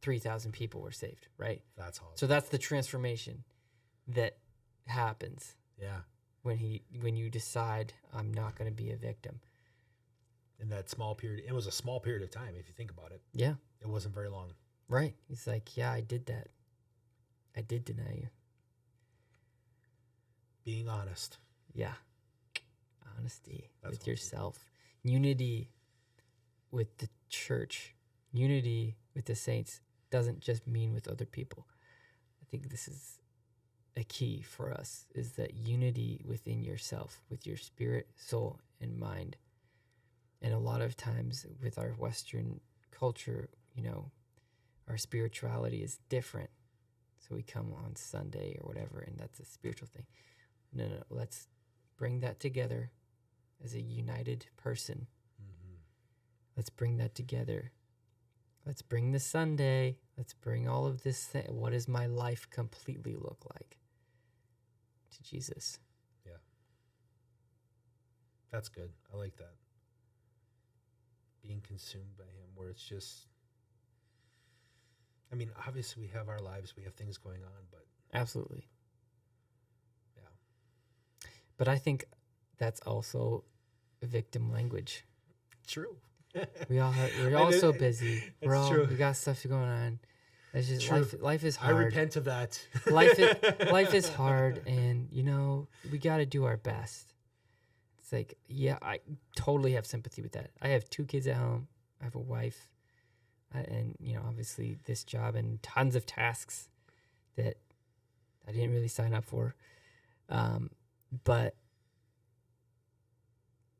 3,000 people were saved, right? That's awesome. So that's the transformation that happens. Yeah. When you decide, I'm not going to be a victim. In that small period, it was a small period of time, if you think about it. Yeah. It wasn't very long. Right. He's like, yeah, I did that. I did deny you. Being honest. Yeah. Honesty That's with awesome. yourself. Unity with the church. Unity with the saints doesn't just mean with other people. I think this is a key for us, is that unity within yourself, with your spirit, soul, and mind. And a lot of times with our Western culture, our spirituality is different. So we come on Sunday or whatever, and that's a spiritual thing. No, let's bring that together as a united person. Mm-hmm. Let's bring that together. Let's bring the Sunday. Let's bring all of this thing. What does my life completely look like to Jesus? Yeah. That's good. I like that. Being consumed by him, where it's just, I mean, obviously we have our lives, we have things going on, but absolutely. Yeah. But I think that's also victim language. True. We're all so busy. True. We got stuff going on. It's just True. life is hard. I repent of that. life is hard, and we got to do our best. It's like, yeah, I totally have sympathy with that. I have 2 kids at home. I have a wife, and obviously this job and tons of tasks that I didn't really sign up for. But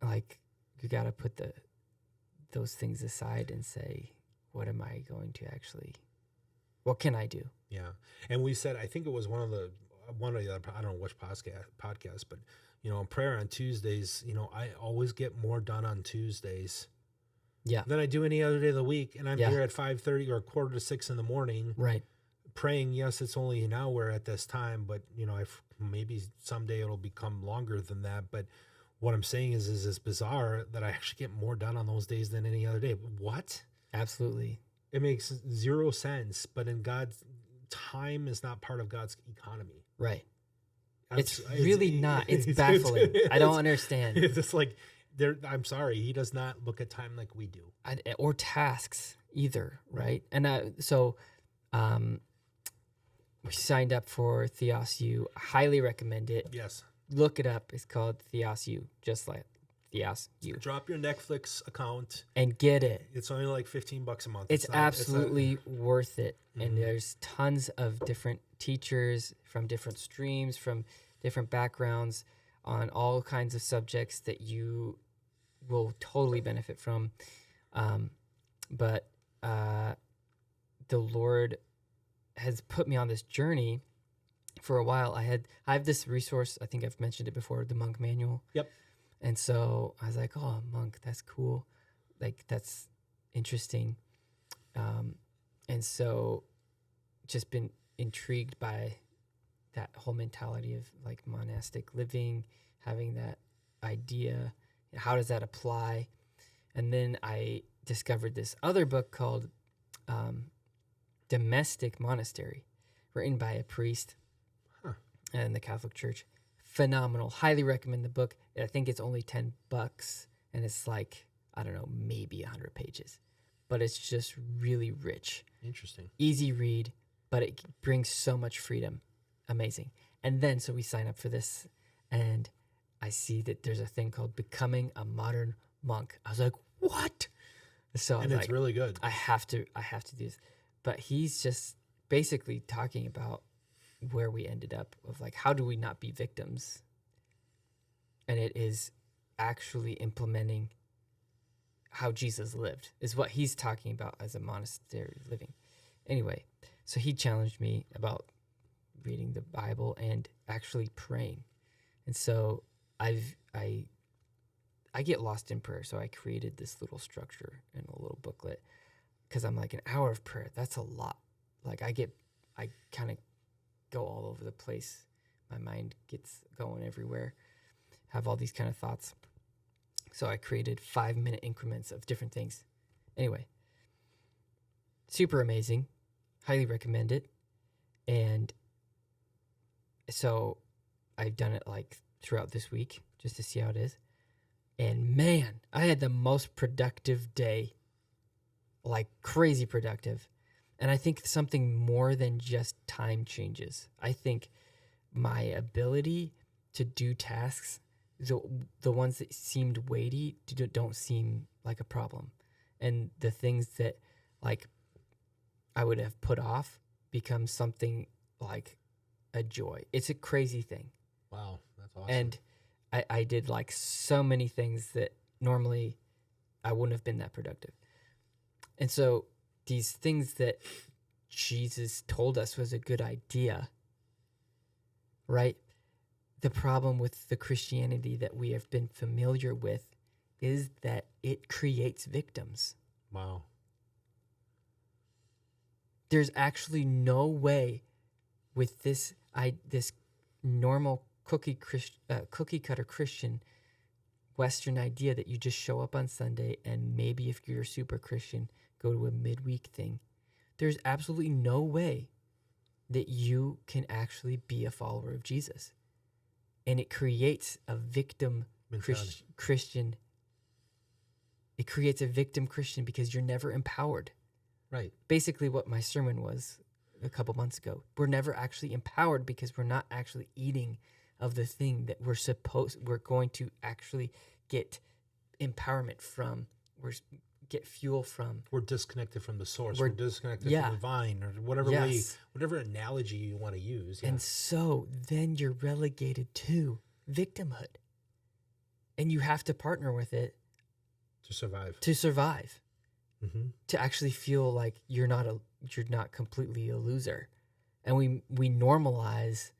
like, you got to put those things aside and say, what am I going to actually? What can I do? Yeah, and we said, I think it was one of the other, I don't know which podcast, but in prayer on Tuesdays, I always get more done on Tuesdays, than I do any other day of the week, and I'm here at 5:30 or 5:45 in the morning, right, praying. Yes, it's only an hour at this time, but maybe someday it'll become longer than that. But what I'm saying is it's bizarre that I actually get more done on those days than any other day. What? Absolutely. It makes 0 sense, but in God's time is not part of God's economy. Right. It's really not. It's baffling. I don't understand. It's just like, I'm sorry, he does not look at time like we do. Or tasks either, right? And so we signed up for TheosU. I highly recommend it. Yes. Look it up. It's called TheosU, just like TheosU. Drop your Netflix account. And get it. It's only like $15 a month. It's absolutely worth it. Mm-hmm. And there's tons of different teachers from different streams, from different backgrounds, on all kinds of subjects that you will totally benefit from. But the Lord has put me on this journey for a while. I have this resource. I think I've mentioned it before, the Monk Manual. Yep. And so I was like, oh, monk, that's cool. Like, that's interesting. And so just been intrigued by that whole mentality of like monastic living, having that idea. How does that apply? And then I discovered this other book called Domestic Monastery, written by a priest in the Catholic Church. Phenomenal. Highly recommend the book. I think it's only $10 and it's like, I don't know, maybe 100 pages, but it's just really rich. Interesting. Easy read, but it brings so much freedom. Amazing. And then, so we sign up for this and I see that there's a thing called Becoming a Modern Monk. I was like, what? So And it's really good. I have to do this. But he's just basically talking about where we ended up of like, how do we not be victims? And it is actually implementing how Jesus lived, is what he's talking about as a monastery living. Anyway, so he challenged me about reading the Bible and actually praying. And so I get lost in prayer. So I created this little structure and a little booklet because I'm like, an hour of prayer, that's a lot. Like I kind of go all over the place. My mind gets going everywhere, have all these kind of thoughts. So I created 5-minute increments of different things. Anyway, super amazing. Highly recommend it. And so I've done it like throughout this week just to see how it is. And man, I had the most productive day, like crazy productive. And I think something more than just time changes. I think my ability to do tasks, the ones that seemed weighty don't seem like a problem. And the things that like I would have put off become something like a joy. It's a crazy thing. Wow, that's awesome. And I did like so many things that normally I wouldn't have been that productive. And so these things that Jesus told us was a good idea, right? The problem with the Christianity that we have been familiar with is that it creates victims. Wow. There's actually no way with this normal cookie cutter Christian Western idea that you just show up on Sunday and maybe if you're a super Christian, go to a midweek thing. There's absolutely no way that you can actually be a follower of Jesus. And it creates a victim Christian. It creates a victim Christian because you're never empowered. Right. Basically what my sermon was a couple months ago. We're never actually empowered because we're not actually eating of the thing that we're going to actually get empowerment from. Get fuel from. We're disconnected from the source. We're disconnected from the vine or whatever whatever analogy you want to use. Yeah. And so then you're relegated to victimhood. And you have to partner with it to survive. Mm-hmm. To actually feel like you're not completely a loser. And we normalize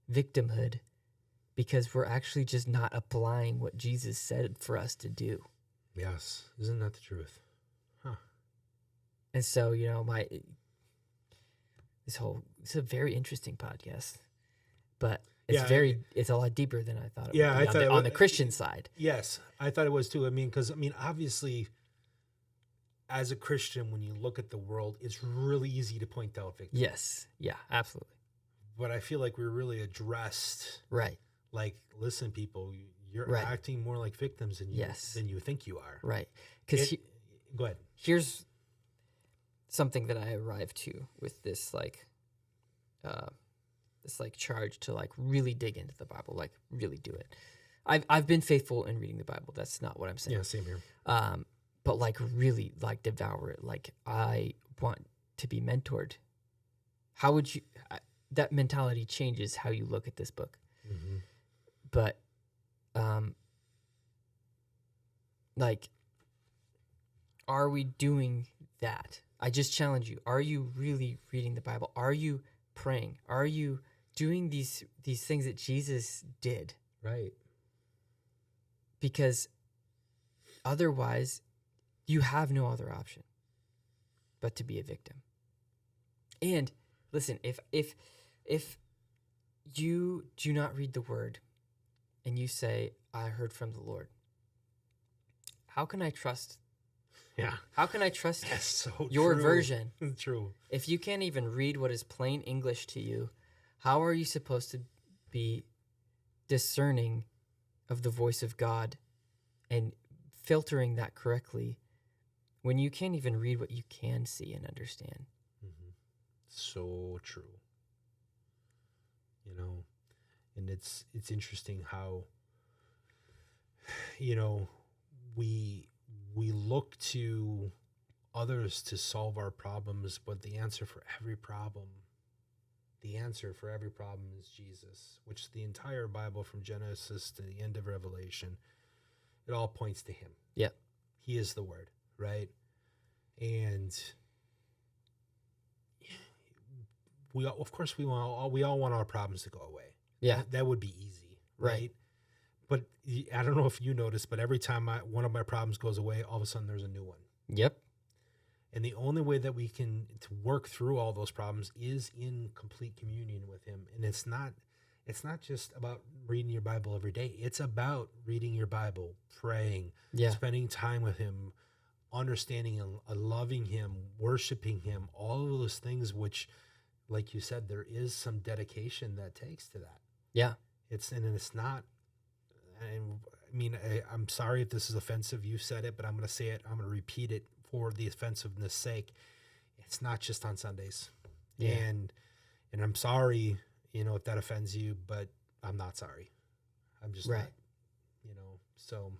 victimhood because we're actually just not applying what Jesus said for us to do. Yes. Isn't that the truth? Huh. And so, it's a very interesting podcast, but it's a lot deeper than I thought it would be on the Christian side. Yes. I thought it was too. Because obviously as a Christian, when you look at the world, it's really easy to point out victims. Yes. Yeah, absolutely. But I feel like we're really addressed. Right. Like, listen, people, you're acting more like victims than you think you are. Right. Because go ahead. Here's something that I arrived to with this charge to like really dig into the Bible, like really do it. I've been faithful in reading the Bible. That's not what I'm saying. Yeah, same here. But like really like devour it. Like I want to be mentored. How would you? That mentality changes how you look at this book. Mm-hmm. But Like, are we doing that? I just challenge you. Are you really reading the Bible? Are you praying? Are you doing these things that Jesus did? Right. Because otherwise, you have no other option but to be a victim. And listen, if you do not read the word and you say, I heard from the Lord, how can I trust? Yeah. How can I trust That's so your true. version? True. If you can't even read what is plain English to you, how are you supposed to be discerning of the voice of God and filtering that correctly when you can't even read what you can see and understand? Mm-hmm. So true. You know, and it's interesting how, you know, we look to others to solve our problems, but the answer for every problem is Jesus, which the entire Bible from Genesis to the end of Revelation, it all points to him. Yeah. He is the word, right? And we all, of course we all want our problems to go away. Yeah. That would be easy, right? But I don't know if you noticed, but every time one of my problems goes away, all of a sudden there's a new one. Yep. And the only way that we can to work through all those problems is in complete communion with him. And it's not just about reading your Bible every day. It's about reading your Bible, praying, spending time with him, understanding and loving him, worshiping him, all of those things which, like you said, there is some dedication that takes to that. Yeah. It's not, I mean, I'm sorry if this is offensive. You said it, but I'm going to say it. I'm going to repeat it for the offensiveness sake. It's not just on Sundays. Yeah. And I'm sorry, if that offends you, but I'm not sorry. I'm just not, so.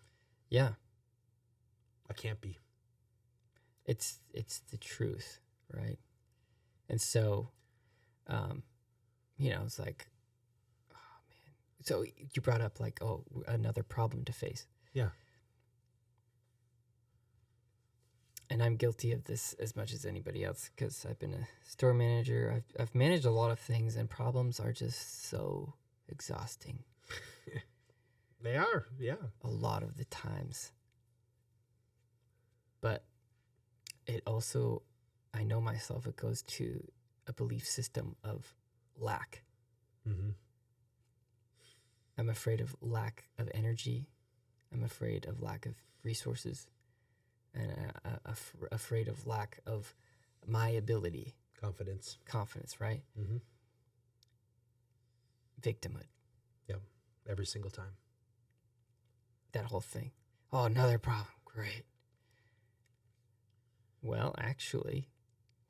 Yeah. I can't be. It's the truth, right? And so, it's like, oh man. So you brought up like, another problem to face. Yeah. And I'm guilty of this as much as anybody else because I've been a store manager. I've managed a lot of things, and problems are just so exhausting. They are, yeah. A lot of the times. But it also, I know myself, it goes to a belief system of lack. Mm-hmm. I'm afraid of lack of energy. I'm afraid of lack of resources. And afraid of lack of my ability. Confidence, right? Mm-hmm. Victimhood. Yeah, every single time. That whole thing. Oh, another problem. Great. Well, actually,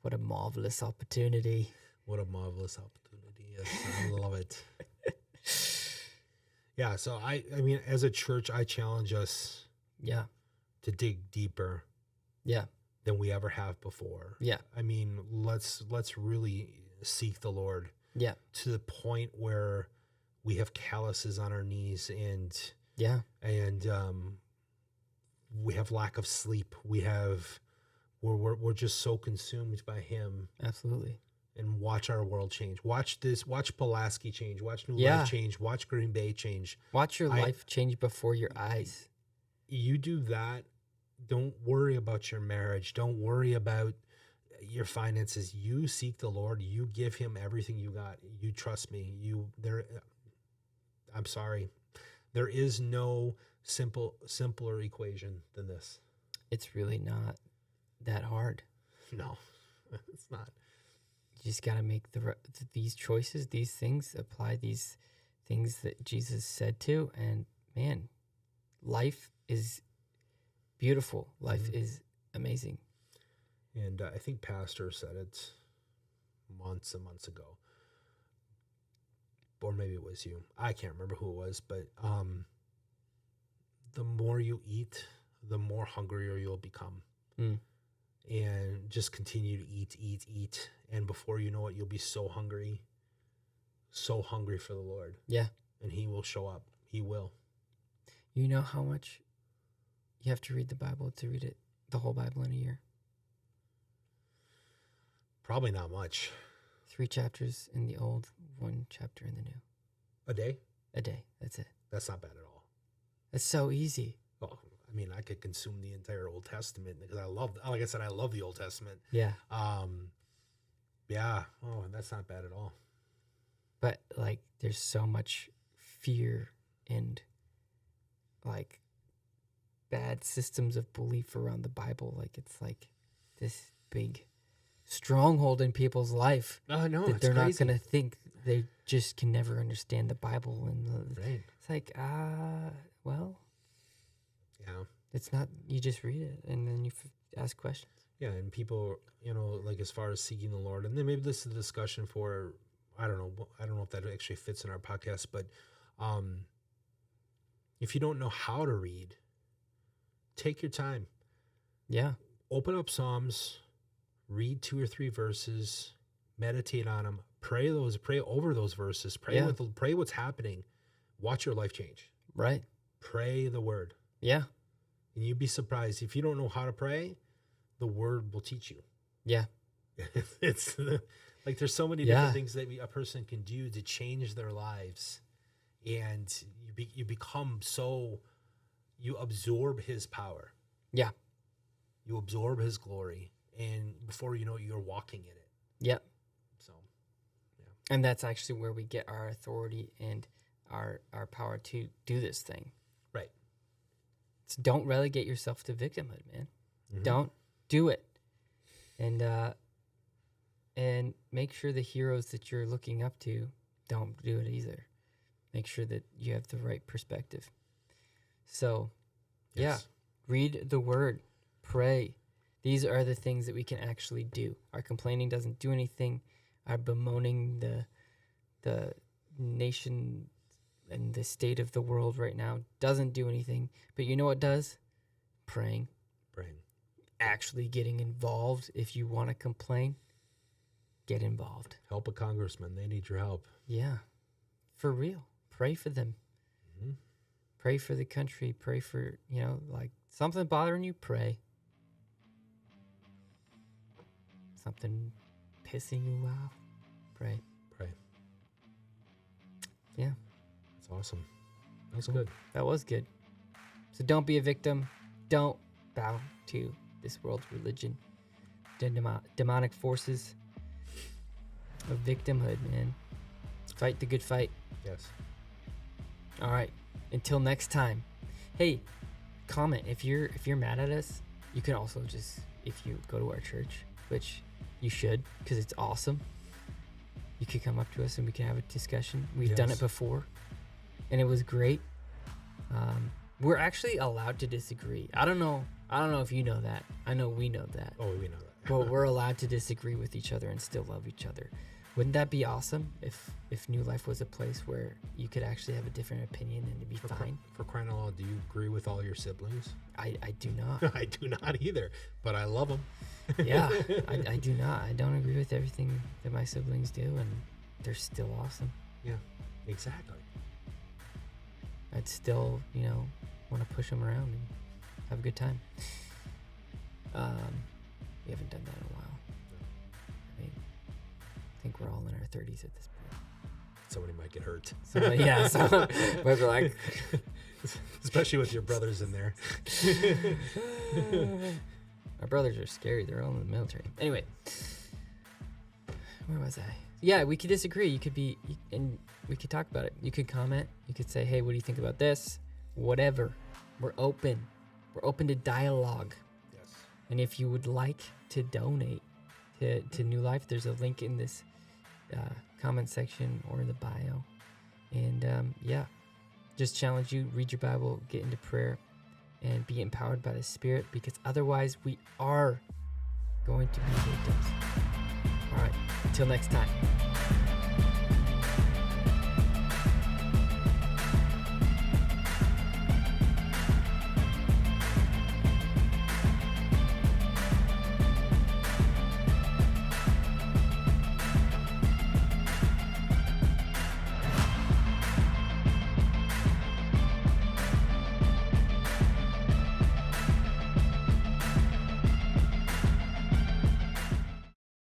what a marvelous opportunity. What a marvelous opportunity. Yes, I love it. Yeah, so I mean, as a church, I challenge us. Yeah. To dig deeper. Yeah. Than we ever have before. Yeah. I mean, let's really seek the Lord. Yeah. To the point where we have calluses on our knees and we have lack of sleep. We're just so consumed by him. Absolutely. And watch our world change. Watch Pulaski change. Watch New Life change. Watch Green Bay change. Watch your life change before your eyes. You do that. Don't worry about your marriage. Don't worry about your finances. You seek the Lord. You give him everything you got. You trust me. I'm sorry. There is no simpler equation than this. It's really not that hard. No, it's not. You just got to make these choices, these things, apply these things that Jesus said to, and man, life is beautiful. Life is amazing. And I think Pastor said it months and months ago, or maybe it was you. I can't remember who it was, but the more you eat, the more hungrier you'll become. And just continue to eat. And before you know it, you'll be so hungry for the Lord. Yeah. And he will show up. He will. You know how much you have to read the Bible to read it, the whole Bible in a year? Probably not much. 3 chapters in the old, 1 chapter in the new. A day? A day. That's it. That's not bad at all. That's so easy. Well, I mean, I could consume the entire Old Testament because like I said, I love the Old Testament. Yeah. Yeah. Oh, that's not bad at all. But like, there's so much fear and like bad systems of belief around the Bible. Like, it's like this big stronghold in people's life Oh, no, that it's they're crazy. not going to think. They just can never understand the Bible. And Right. it's like, well, Yeah. it's not, you just read it and then you ask questions. Yeah, and people, like as far as seeking the Lord, and then maybe this is a discussion for, I don't know if that actually fits in our podcast, but if you don't know how to read, take your time. Yeah. Open up Psalms, read 2 or 3 verses, meditate on them, pray over those verses, pray what's happening, watch your life change. Right. Pray the word. Yeah. And you'd be surprised if you don't know how to pray, the word will teach you. Yeah. It's like there's so many different things that a person can do to change their lives, and you become you absorb his power. Yeah. You absorb his glory, and before you know it, you're walking in it. Yep. So, yeah. And that's actually where we get our authority and our power to do this thing. Right. So don't relegate yourself to victimhood, man. Mm-hmm. Don't do it. And make sure the heroes that you're looking up to don't do it either. Make sure that you have the right perspective. So, Yes. read the word, pray. These are the things that we can actually do. Our complaining doesn't do anything. Our bemoaning the nation and the state of the world right now doesn't do anything. But you know what does? Praying. Actually getting involved. If you want to complain, get involved. Help a congressman. They need your help. Yeah. For real. Pray for them. Mm-hmm. Pray for the country. Pray for, like something bothering you, pray. Something pissing you off, pray. Yeah. That's awesome. That's Cool. good. That was good. So don't be a victim. Don't bow to this world's religion. Demonic forces of victimhood, man. Fight the good fight. Yes. All right. Until next time. Hey, comment if you're mad at us. You can also just, if you go to our church, which you should, because it's awesome. You could come up to us and we can have a discussion. We've done it before, and it was great. We're actually allowed to disagree. I don't know if you know that. I know we know that. Oh, we know that. But we're allowed to disagree with each other and still love each other. Wouldn't that be awesome if New Life was a place where you could actually have a different opinion and it'd be fine? For crying out loud, do you agree with all your siblings? I do not. I do not either, but I love them. Yeah, I do not. I don't agree with everything that my siblings do, and they're still awesome. Yeah, exactly. I'd still, want to push them around and have a good time. We haven't done that in a while. I mean, I think we're all in our 30s at this point. Somebody might get hurt. So we're like, especially with your brothers in there. our brothers are scary. They're all in the military. Anyway, where was I? Yeah, we could disagree. And we could talk about it. You could comment. You could say, hey, what do you think about this? Whatever. We're open. We're open to dialogue. Yes. And if you would like to donate to New Life, there's a link in this comment section or in the bio. And just challenge you, read your Bible, get into prayer, and be empowered by the Spirit, because otherwise we are going to be victims. All right, until next time.